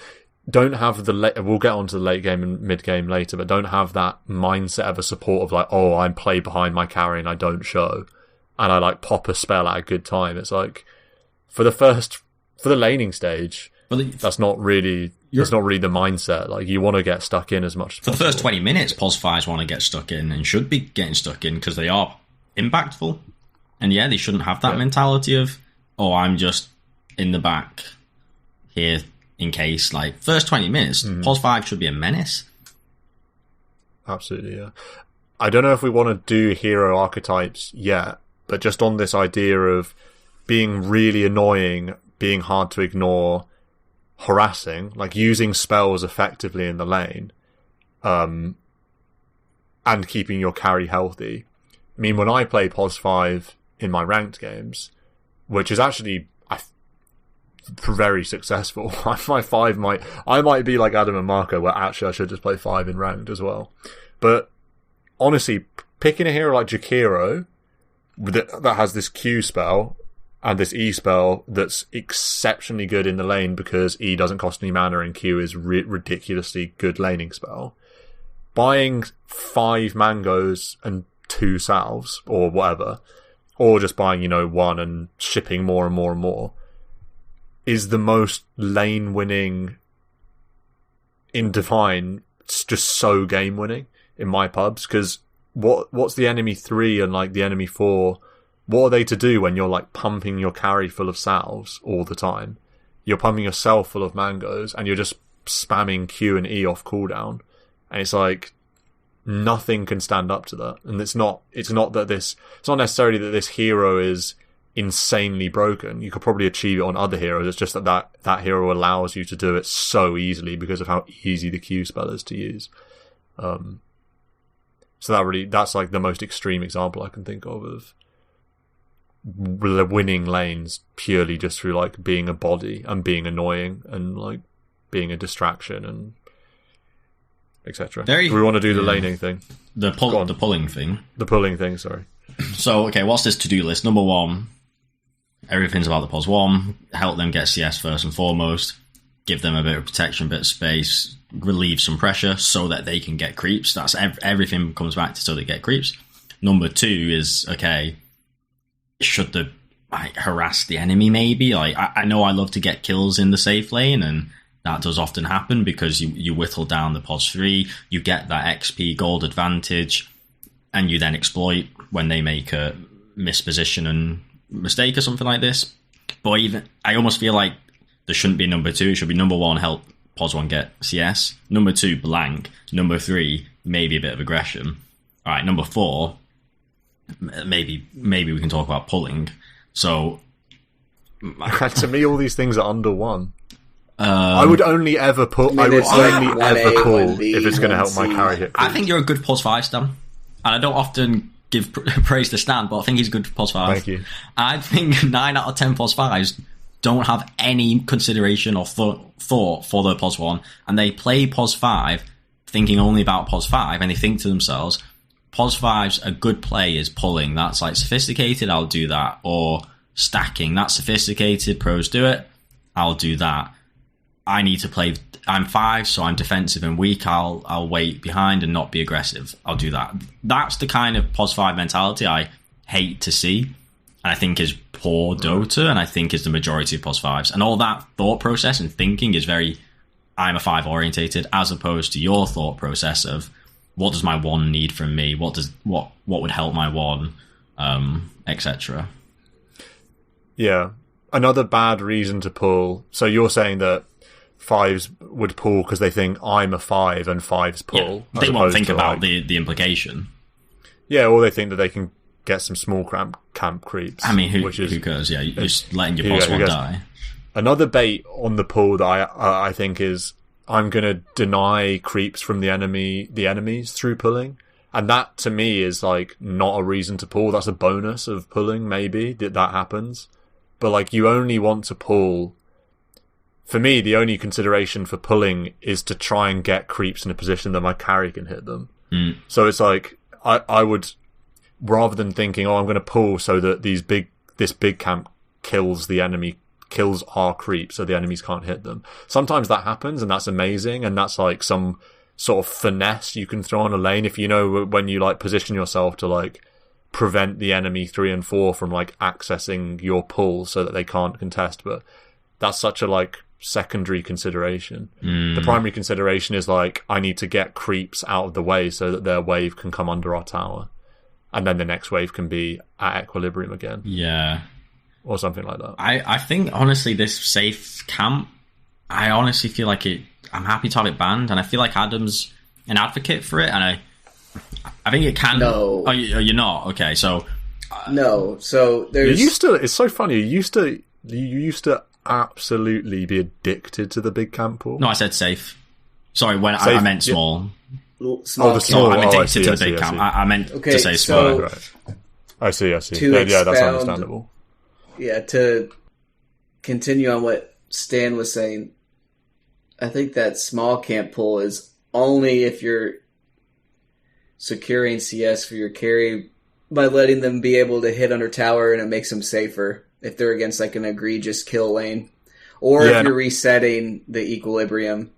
don't have we'll get onto the late game and mid game later, but don't have that mindset of a support of like, oh, I play behind my carry and I don't show, and I like pop a spell at a good time. It's like, for the laning stage, that's not really the mindset. Like, you want to get stuck in as much as possible. For the first 20 minutes, POS 5s want to get stuck in and should be getting stuck in because they are impactful. And yeah, they shouldn't have that mentality of, oh, I'm just in the back here in case. Like, first 20 minutes, POS 5 should be a menace. Absolutely, yeah. I don't know if we want to do hero archetypes yet, but just on this idea of being really annoying, being hard to ignore, harassing, like using spells effectively in the lane, and keeping your carry healthy. I mean, when I play POS 5 in my ranked games, which is actually very successful, I might be like Adam and Marco, where actually I should just play 5 in ranked as well. But honestly, picking a hero like Jakiro that has this Q spell and this E spell that's exceptionally good in the lane because E doesn't cost any mana and Q is ridiculously good laning spell. Buying 5 mangoes and 2 salves or whatever, or just buying, 1 and shipping more and more and more, is the most lane winning in Divine. It's just so game winning in my pubs, because what's the enemy 3 and like the enemy 4? What are they to do when you're like pumping your carry full of salves all the time? You're pumping yourself full of mangoes and you're just spamming Q and E off cooldown. And it's like, nothing can stand up to that. And it's not necessarily that this hero is insanely broken. You could probably achieve it on other heroes. It's just that hero allows you to do it so easily because of how easy the Q spell is to use. So that's like the most extreme example I can think of winning lanes purely just through like being a body and being annoying and like being a distraction and etc. Do we want to do the laning thing? The pulling thing. The pulling thing, sorry. So, okay, what's this to-do list? Number 1, everything's about the POS 1. Help them get CS first and foremost. Give them a bit of protection, a bit of space. Relieve some pressure so that they can get creeps. That's everything comes back to so they get creeps. Number 2 is, okay, should the harass the enemy maybe? Like, I know I love to get kills in the safe lane, and that does often happen because you whittle down the POS 3, you get that XP gold advantage, and you then exploit when they make a misposition and mistake or something like this. But even I almost feel like there shouldn't be number 2. It should be number 1, help POS 1 get CS. Number 2, blank. Number 3, maybe a bit of aggression. All right, number 4, maybe we can talk about pulling. So, to me, all these things are under 1. I would only ever pull. I would only ever pull if it's going to help my carry hit. I think you're a good POS 5 Stan, and I don't often give praise to Stan, but I think he's good for POS 5. Thank you. I think 9 out of 10 POS 5s don't have any consideration or thought for their POS 1, and they play POS 5 thinking only about POS 5, and they think to themselves, POS 5's a good play is pulling. That's like sophisticated, I'll do that. Or stacking, that's sophisticated, pros do it, I'll do that. I need to play, I'm 5, so I'm defensive and weak, I'll wait behind and not be aggressive, I'll do that. That's the kind of POS 5 mentality I hate to see, and I think is poor Dota, and I think is the majority of POS 5s. And all that thought process and thinking is very I'm a 5 orientated, as opposed to your thought process of what does my 1 need from me, what would help my 1, etc. Yeah. Another bad reason to pull. So you're saying that 5s would pull because they think I'm a 5 and 5s pull. Yeah, they won't think about the implication. Yeah, or they think that they can get some small camp creeps. I mean, who cares? Yeah, you're just letting your POS 1 die. Another bait on the pull that I think is I'm going to deny creeps from the enemies through pulling. And that, to me, is, like, not a reason to pull. That's a bonus of pulling, maybe, that happens. But, like, you only want to pull for me, the only consideration for pulling is to try and get creeps in a position that my carry can hit them. So it's like, I would, rather than thinking, I'm going to pull so that this big camp kills the enemy, kills our creep so the enemies can't hit them. Sometimes that happens and that's amazing, and that's like some sort of finesse you can throw on a lane if you know when you like position yourself to like prevent the enemy 3 and 4 from like accessing your pull so that they can't contest. But that's such a like secondary consideration. The primary consideration is like, I need to get creeps out of the way so that their wave can come under our tower, and then the next wave can be at equilibrium again. Yeah. Or something like that. I think, honestly, this safe camp, I honestly feel like I'm happy to have it banned, and I feel like Adam's an advocate for it, and I think it can... No. Oh, you're not? Okay, so... No, so there's... It's so funny, you used to absolutely be addicted to the big camp pool. No, I said safe. Sorry, when I meant small. Small the small. I'm addicted I see, to I the big see, camp. I see. I meant Okay, to say so- small. Right. I see. To Yeah, that's expound- understandable. Yeah, to continue on what Stan was saying, I think that small camp pull is only if you're securing CS for your carry by letting them be able to hit under tower, and it makes them safer if they're against like an egregious kill lane, or if you're resetting the equilibrium.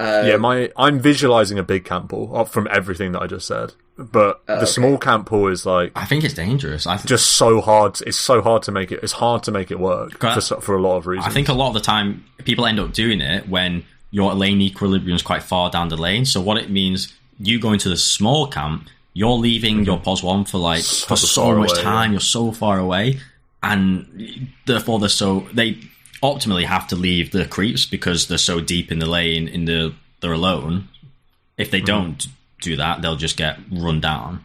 I'm visualizing a big camp pool from everything that I just said, but the small camp pool is like, I think it's dangerous. just so hard. It's so hard to make it. It's hard to make it work for a lot of reasons. I think a lot of the time people end up doing it when your lane equilibrium is quite far down the lane. So what it means, you go into the small camp, you're leaving your POS 1 for so much time. You're so far away, and therefore they optimally have to leave the creeps because they're so deep in the lane. They're alone. If they don't do that, they'll just get run down.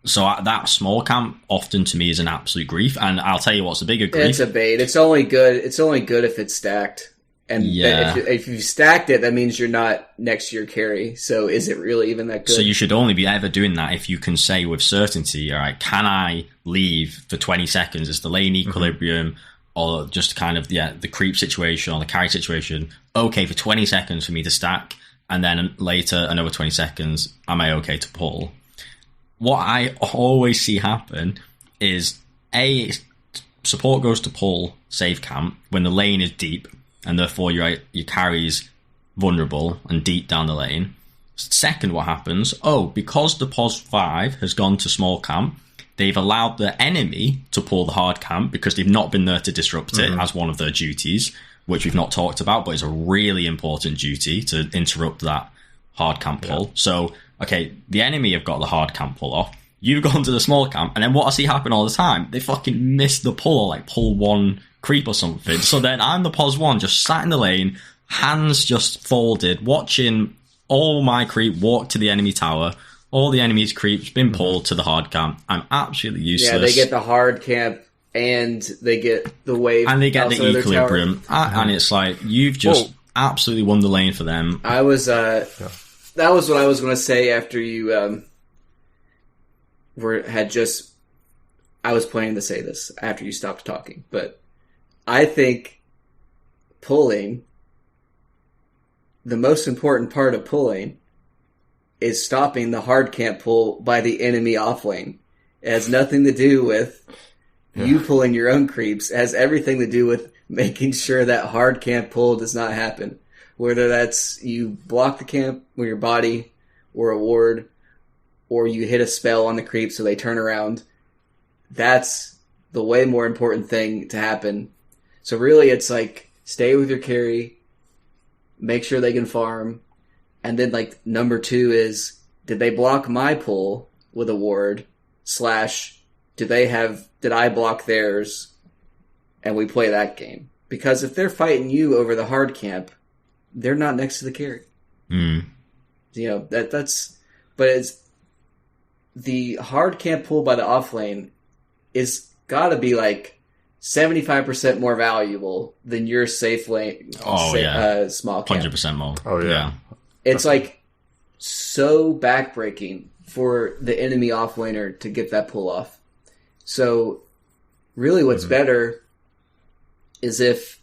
So that small camp often to me is an absolute grief, and I'll tell you what's the bigger grief. It's a bait. It's only good if it's stacked. And if you stacked it, that means you're not next to your carry. So is it really even that good? So you should only be ever doing that if you can say with certainty, all right, can I leave for 20 seconds? Is the lane equilibrium or just kind of the creep situation or the carry situation okay for 20 seconds for me to stack, and then later another 20 seconds, am I okay to pull? What I always see happen is support goes to pull save camp when the lane is deep, and therefore your carry's vulnerable and deep down the lane. Second, what happens? Because the POS 5 has gone to small camp, they've allowed the enemy to pull the hard camp because they've not been there to disrupt it as one of their duties, which we've not talked about, but it's a really important duty to interrupt that hard camp pull. So, okay, the enemy have got the hard camp pull off. You've gone to the small camp, and then what I see happen all the time, they fucking miss the pull, or like pull one creep or something. So then I'm the POS 1 just sat in the lane, hands just folded, watching all my creep walk to the enemy tower. All the enemy's creeps been pulled to the hard camp. I'm absolutely useless. Yeah, they get the hard camp and they get the wave. And they get the equilibrium. And it's like, you've just absolutely won the lane for them. That was what I was going to say after you I was planning to say this after you stopped talking, but I think the most important part of pulling is stopping the hard camp pull by the enemy off lane. It has nothing to do with you pulling your own creeps. It has everything to do with making sure that hard camp pull does not happen. Whether that's you block the camp with your body or a ward, or you hit a spell on the creep so they turn around. That's the way more important thing to happen. So really it's like, stay with your carry, make sure they can farm, and then like number 2 is, did they block my pull with a ward / did I block theirs, and we play that game? Because if they're fighting you over the hard camp, they're not next to the carry. You know, but it's the hard camp pull by the off lane is gotta be like 75% more valuable than your safe lane. Small camp. 100% more. Oh yeah. It's like so backbreaking for the enemy offlaner to get that pull off. So really what's better is if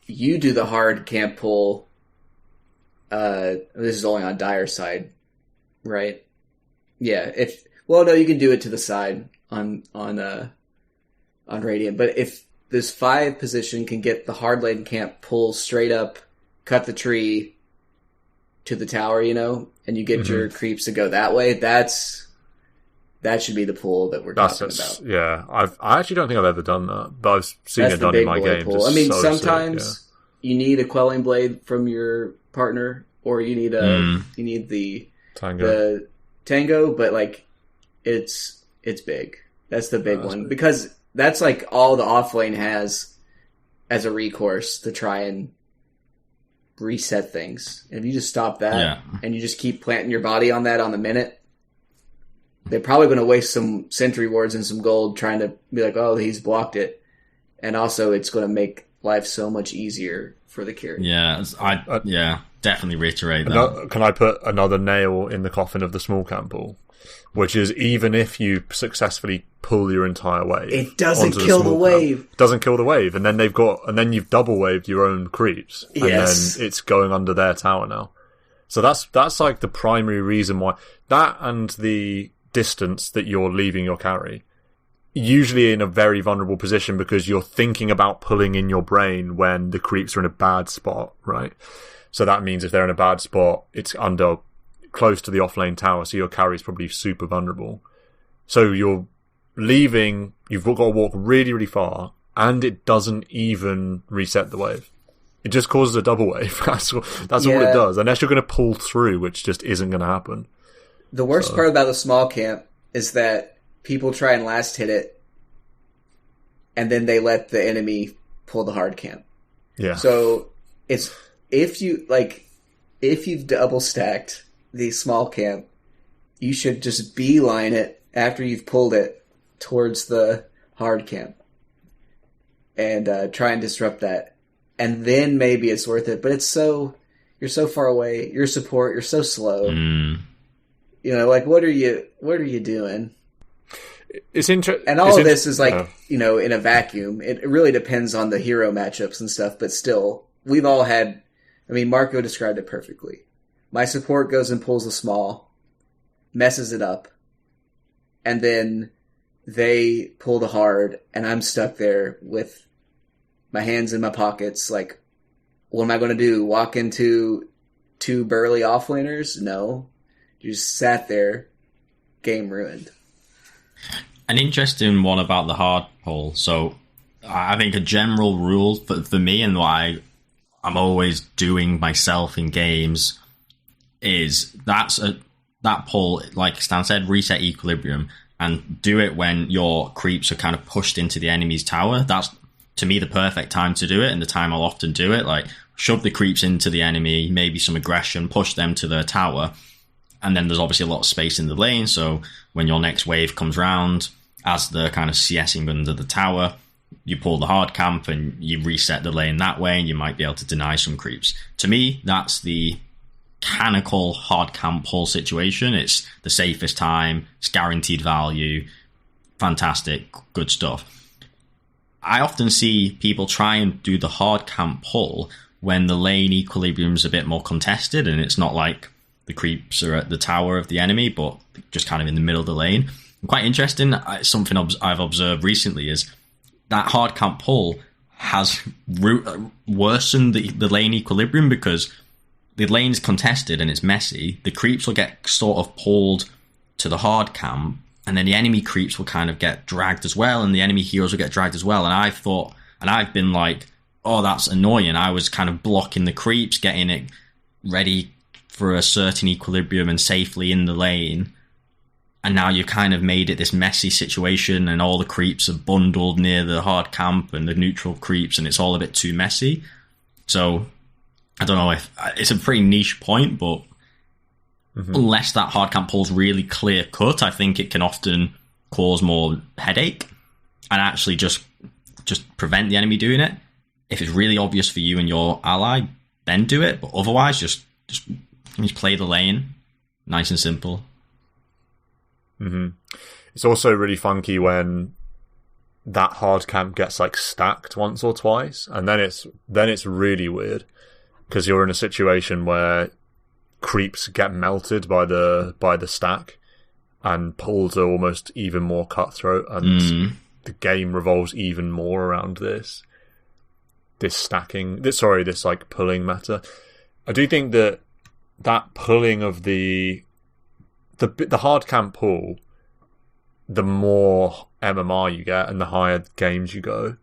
you do the hard camp pull, this is only on Dire side, right? Yeah. No, you can do it to the side on Radiant, but if this 5 position can get the hard lane camp pull straight up, cut the tree to the tower, and you get your creeps to go that way, that should be the pull that we're talking about. Yeah, I actually don't think I've ever done that, but I've seen it done in my games. I mean, sometimes you need a quelling blade from your partner, or you need the tango, but like it's big. That's the big one big. Because that's like all the offlane has as a recourse to try and reset things. And if you just stop that and you just keep planting your body on that on the minute, they're probably going to waste some sentry wards and some gold trying to be like, oh, he's blocked it. And also it's going to make life so much easier for the carry. Yeah, I definitely reiterate that. Can I put another nail in the coffin of the small camp pull? Which is, even if you successfully pull your entire wave, it doesn't kill the wave. Doesn't kill the wave, and then you've double waved your own creeps, and then it's going under their tower now. So that's like the primary reason why, that and the distance that you're leaving your carry, usually in a very vulnerable position because you're thinking about pulling in your brain when the creeps are in a bad spot, right? So that means if they're in a bad spot, it's under close to the offlane tower, so your carry is probably super vulnerable. So you're leaving, you've got to walk really, really far, and it doesn't even reset the wave. It just causes a double wave. That's all it does, unless you're going to pull through, which just isn't going to happen. The worst part about the small camp is that people try and last hit it, and then they let the enemy pull the hard camp. Yeah. So it's if you've double stacked the small camp, you should just beeline it after you've pulled it towards the hard camp and try and disrupt that. And then maybe it's worth it. But you're so far away. Your support, you're so slow. What are you doing? It's interesting. And all of this is in a vacuum. It really depends on the hero matchups and stuff. But still, we've all had. I mean, Marco described it perfectly. My support goes and pulls the small, messes it up, and then they pull the hard, and I'm stuck there with my hands in my pockets, like, what am I going to do? Walk into 2 burly offlaners? No. You just sat there, game ruined. An interesting one about the hard pull. So I think a general rule for me and why I'm always doing myself in games is that pull, like Stan said, reset equilibrium, and do it when your creeps are kind of pushed into the enemy's tower. That's, to me, the perfect time to do it, and the time I'll often do it. Like, shove the creeps into the enemy, maybe some aggression, push them to their tower, and then there's obviously a lot of space in the lane, so when your next wave comes round, as they're kind of CSing under the tower, you pull the hard camp and you reset the lane that way, and you might be able to deny some creeps. To me, that's the mechanical hard camp pull situation. It's the safest time, it's guaranteed value, fantastic, good stuff. I often see people try and do the hard camp pull when the lane equilibrium is a bit more contested, and it's not like the creeps are at the tower of the enemy, but just kind of in the middle of the lane. And quite interesting, something I've observed recently is that hard camp pull has worsened the lane equilibrium, because the lane's contested and it's messy. The creeps will get sort of pulled to the hard camp, and then the enemy creeps will kind of get dragged as well, and the enemy heroes will get dragged as well. And I've been like, oh, that's annoying. I was kind of blocking the creeps, getting it ready for a certain equilibrium and safely in the lane. And now you've kind of made it this messy situation, and all the creeps are bundled near the hard camp and the neutral creeps, and it's all a bit too messy. So I don't know if it's a pretty niche point, but unless that hard camp pull's really clear cut, I think it can often cause more headache and actually just prevent the enemy doing it. If it's really obvious for you and your ally, then do it. But otherwise, just play the lane, nice and simple. It's also really funky when that hard camp gets like stacked once or twice, and then it's really weird because you're in a situation where creeps get melted by the stack, and pulls are almost even more cutthroat, and the game revolves even more around this stacking. This like pulling meta. I do think that pulling of the hard camp pull, the more MMR you get and the higher games you go,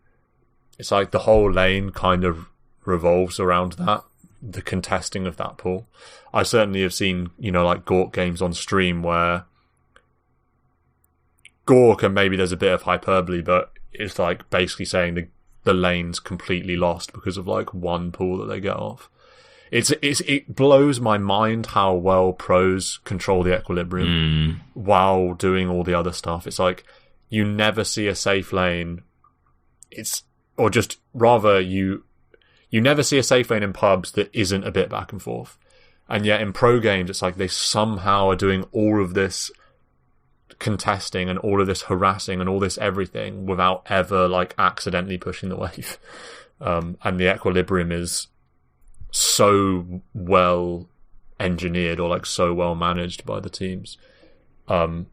it's like the whole lane kind of revolves around that, the contesting of that pull. I certainly have seen, like Gork games on stream where Gork, and maybe there's a bit of hyperbole, but it's like basically saying the lane's completely lost because of like one pull that they get off. It blows my mind how well pros control the equilibrium while doing all the other stuff. It's like you never see a safe lane. You never see a safe lane in pubs that isn't a bit back and forth. And yet in pro games, it's like they somehow are doing all of this contesting and all of this harassing and all this everything without ever like accidentally pushing the wave. And the equilibrium is so well engineered, or like so well managed by the teams. And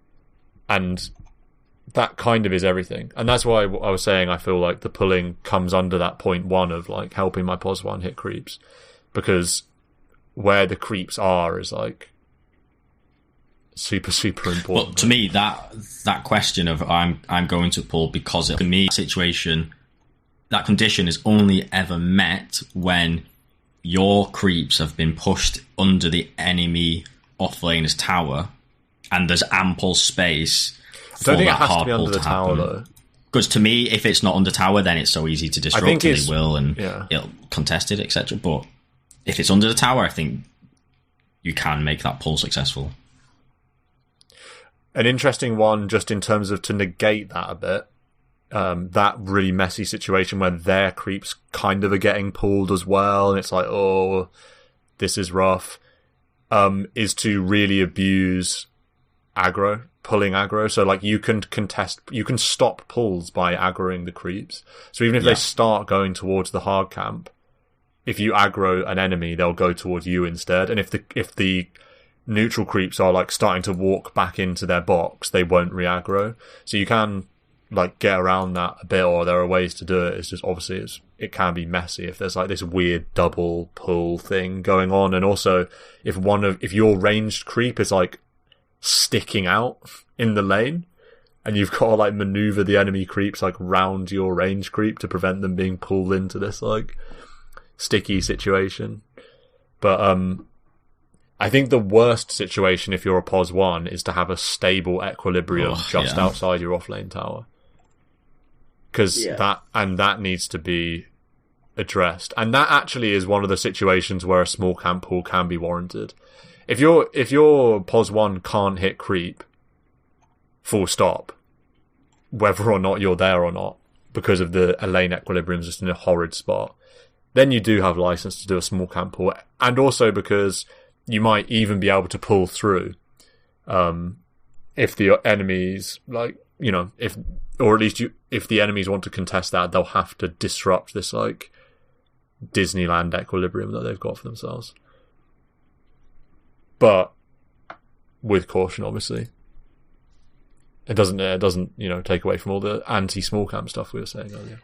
that kind of is everything. And that's why I was saying I feel like the pulling comes under that point one of like helping my pos one hit creeps, because where the creeps are is like super, super important. Well, to me, that question of I'm going to pull because to me, situation, that condition is only ever met when your creeps have been pushed under the enemy offlaner's tower, and there's ample space for that hard pull to happen. Though. Because to me, if it's not under tower, then it's so easy to disrupt, and they will, and it'll contest it, etc. But if it's under the tower, I think you can make that pull successful. An interesting one, just in terms of to negate that a bit, that really messy situation where their creeps kind of are getting pulled as well, and it's like, oh, this is rough, is to really abuse aggro, pulling aggro. So like you can stop pulls by aggroing the creeps. So even if they start going towards the hard camp, if you aggro an enemy, they'll go towards you instead. And if the neutral creeps are like starting to walk back into their box, they won't re-aggro. So you can like get around that a bit, or there are ways to do it. It's just obviously it can be messy if there's like this weird double pull thing going on. And also if your ranged creep is like sticking out in the lane, and you've got to like maneuver the enemy creeps like round your range creep to prevent them being pulled into this like sticky situation. But I think the worst situation if you're a pos 1 is to have a stable equilibrium outside your offlane tower, because that needs to be addressed. And that actually is one of the situations where a small camp pull can be warranted. If your pos 1 can't hit creep, full stop, whether or not you're there or not, because of the lane equilibrium is just in a horrid spot, then you do have license to do a small camp pull. And also because you might even be able to pull through, if the enemies if the enemies want to contest that, they'll have to disrupt this like Disneyland equilibrium that they've got for themselves. But with caution, obviously. It doesn't take away from all the anti-small camp stuff we were saying earlier.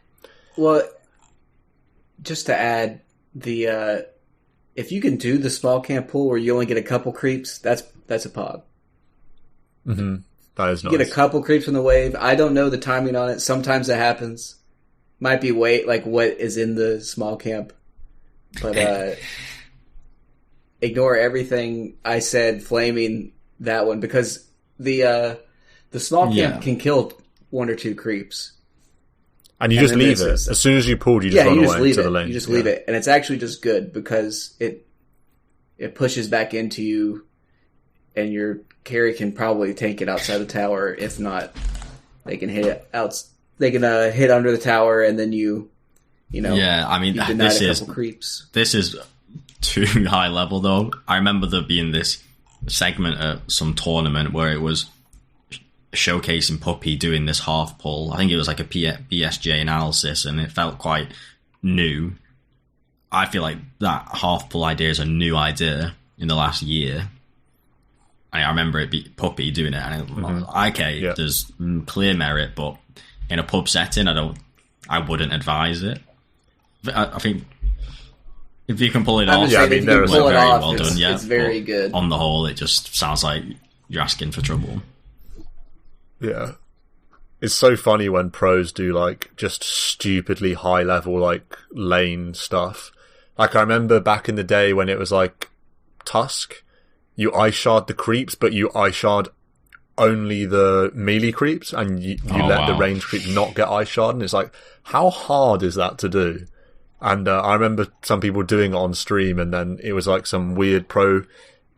Well, just to add, if you can do the small camp pull where you only get a couple creeps, that's a pog. Mm-hmm. That is nice. You get a couple creeps in the wave. I don't know the timing on it. Sometimes it happens. Might be what is in the small camp. But ignore everything I said flaming that one, because the small camp can kill one or two creeps. And you just leave it. As soon as you pulled, you just run away to the lane. You just leave it. And it's actually just good because it pushes back into you, and your carry can probably tank it outside the tower. If not, they can hit it out. They can hit under the tower, and then you denied a couple creeps. This is too high level, though. I remember there being this segment at some tournament where it was showcasing Puppy doing this half pull. I think it was like a BSJ analysis, and it felt quite new. I feel like that half pull idea is a new idea in the last year. I remember it be Puppy doing it, and there's clear merit, but in a pub setting, I wouldn't advise it. I think if you can pull it off, very well done. Yeah, it's very good. On the whole, it just sounds like you're asking for trouble. Yeah. It's so funny when pros do like just stupidly high level like lane stuff. Like I remember back in the day when it was like Tusk, you ice shard the creeps, but you ice shard only the melee creeps, and you let the range creep not get ice shard, and it's like, how hard is that to do? And I remember some people doing it on stream, and then it was like some weird pro,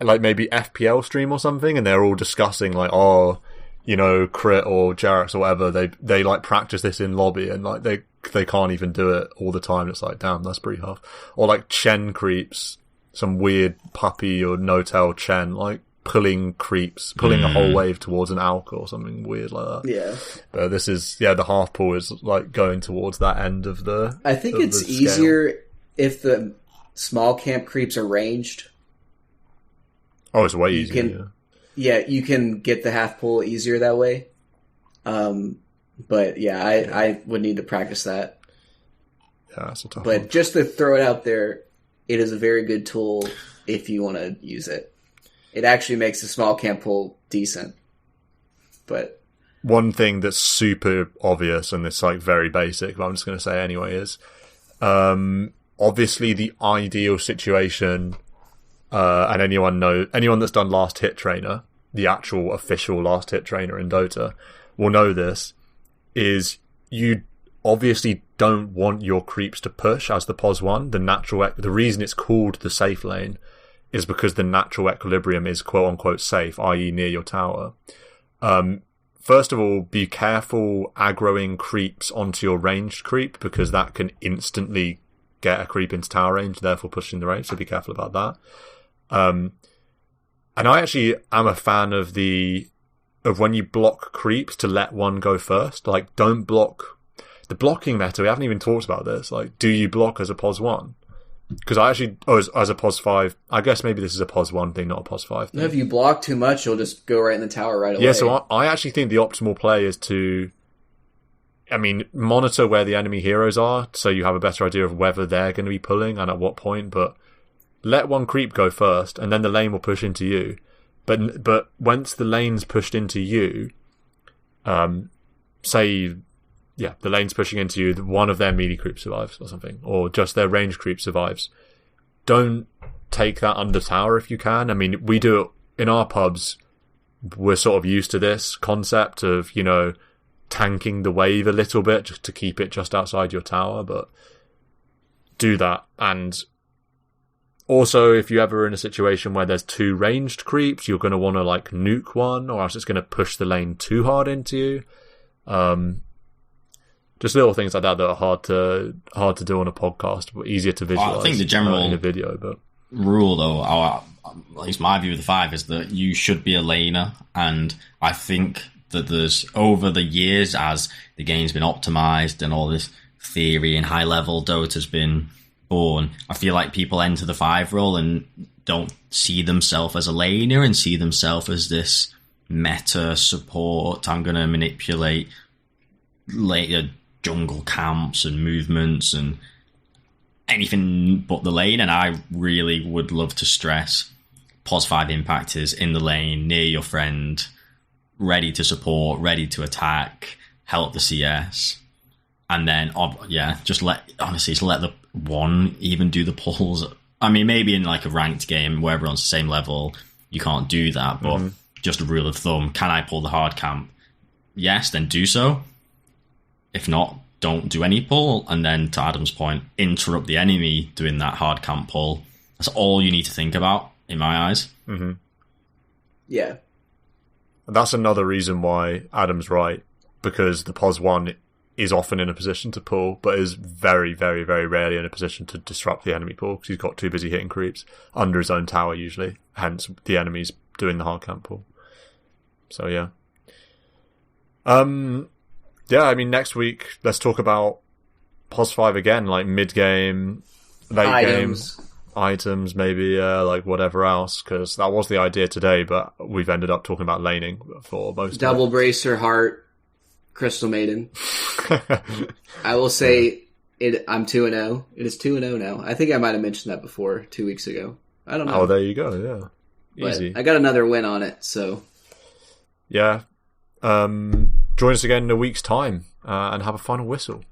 like maybe FPL stream or something, and they're all discussing like, Crit or Jerax or whatever, they like practice this in lobby, and like they can't even do it all the time. It's like, damn, that's pretty tough. Or like Chen creeps, some weird puppy or no-tail Chen, like pulling a whole wave towards an Alka or something weird like that. Yeah. But this is, the half pull is like going towards that end of the I think it's easier if the small camp creeps are ranged. Oh, it's way easier. You can get the half pull easier that way. But yeah, I would need to practice that. Yeah, that's a tough one. But just to throw it out there, it is a very good tool if you want to use it. It actually makes the small camp pull decent. But one thing that's super obvious, and it's like very basic, but I'm just going to say anyway, is obviously the ideal situation, and anyone that's done Last Hit Trainer, the actual official Last Hit Trainer in Dota, will know this, is you obviously don't want your creeps to push as the POS 1. The reason it's called the safe lane is because the natural equilibrium is quote-unquote safe, i.e. near your tower. First of all, be careful aggroing creeps onto your ranged creep, because that can instantly get a creep into tower range, therefore pushing the range, so be careful about that. And I actually am a fan of when you block creeps to let one go first. Like, don't block... The blocking meta, we haven't even talked about this. Like, do you block as a POS 1? Because I actually... as a POS 5... I guess maybe this is a POS 1 thing, not a POS 5 thing. No, if you block too much, you'll just go right in the tower right away. Yeah, so I actually think the optimal play is to... monitor where the enemy heroes are, so you have a better idea of whether they're going to be pulling and at what point, but let one creep go first, and then the lane will push into you. But once the lane's pushed into you, the lane's pushing into you, one of their melee creep survives or something, or just their range creep survives. Don't take that under tower if you can. We do it in our pubs. We're sort of used to this concept of, tanking the wave a little bit just to keep it just outside your tower, but do that. And also, if you're ever in a situation where there's two ranged creeps, you're going to want to like nuke one, or else it's going to push the lane too hard into you. Just little things like that are hard to do on a podcast, but easier to visualize. I think the general in a video, but rule, though, at least my view of the 5 is that you should be a laner, and I think that there's, over the years, as the game's been optimized and all this theory and high level Dota's been born, I feel like people enter the 5 role and don't see themselves as a laner and see themselves as this meta support. I'm going to manipulate later jungle camps and movements and anything but the lane. And I really would love to stress POS 5 impact is in the lane, near your friend, ready to support, ready to attack, help the CS, and then just let the one even do the pulls. Maybe in like a ranked game where everyone's the same level, you can't do that, but just a rule of thumb, can I pull the hard camp? Yes, then do so. If not, don't do any pull, and then to Adam's point, interrupt the enemy doing that hard camp pull. That's all you need to think about, in my eyes. Mm-hmm. Yeah. That's another reason why Adam's right, because the POS 1 is often in a position to pull, but is very, very, very rarely in a position to disrupt the enemy pull, because he's got too busy hitting creeps under his own tower usually, hence the enemy's doing the hard camp pull. So yeah. Yeah, I mean, next week, let's talk about POS 5 again, like mid-game, late-game items, maybe, like whatever else, because that was the idea today, but we've ended up talking about laning for most Double Bracer, Heart, Crystal Maiden. I will say I'm 2-0. It is 2-0 now. I think I might have mentioned that before 2 weeks ago. I don't know. Oh, there you go, yeah. But Easy. I got another win on it, so. Yeah. Join us again in a week's time, and have a final whistle.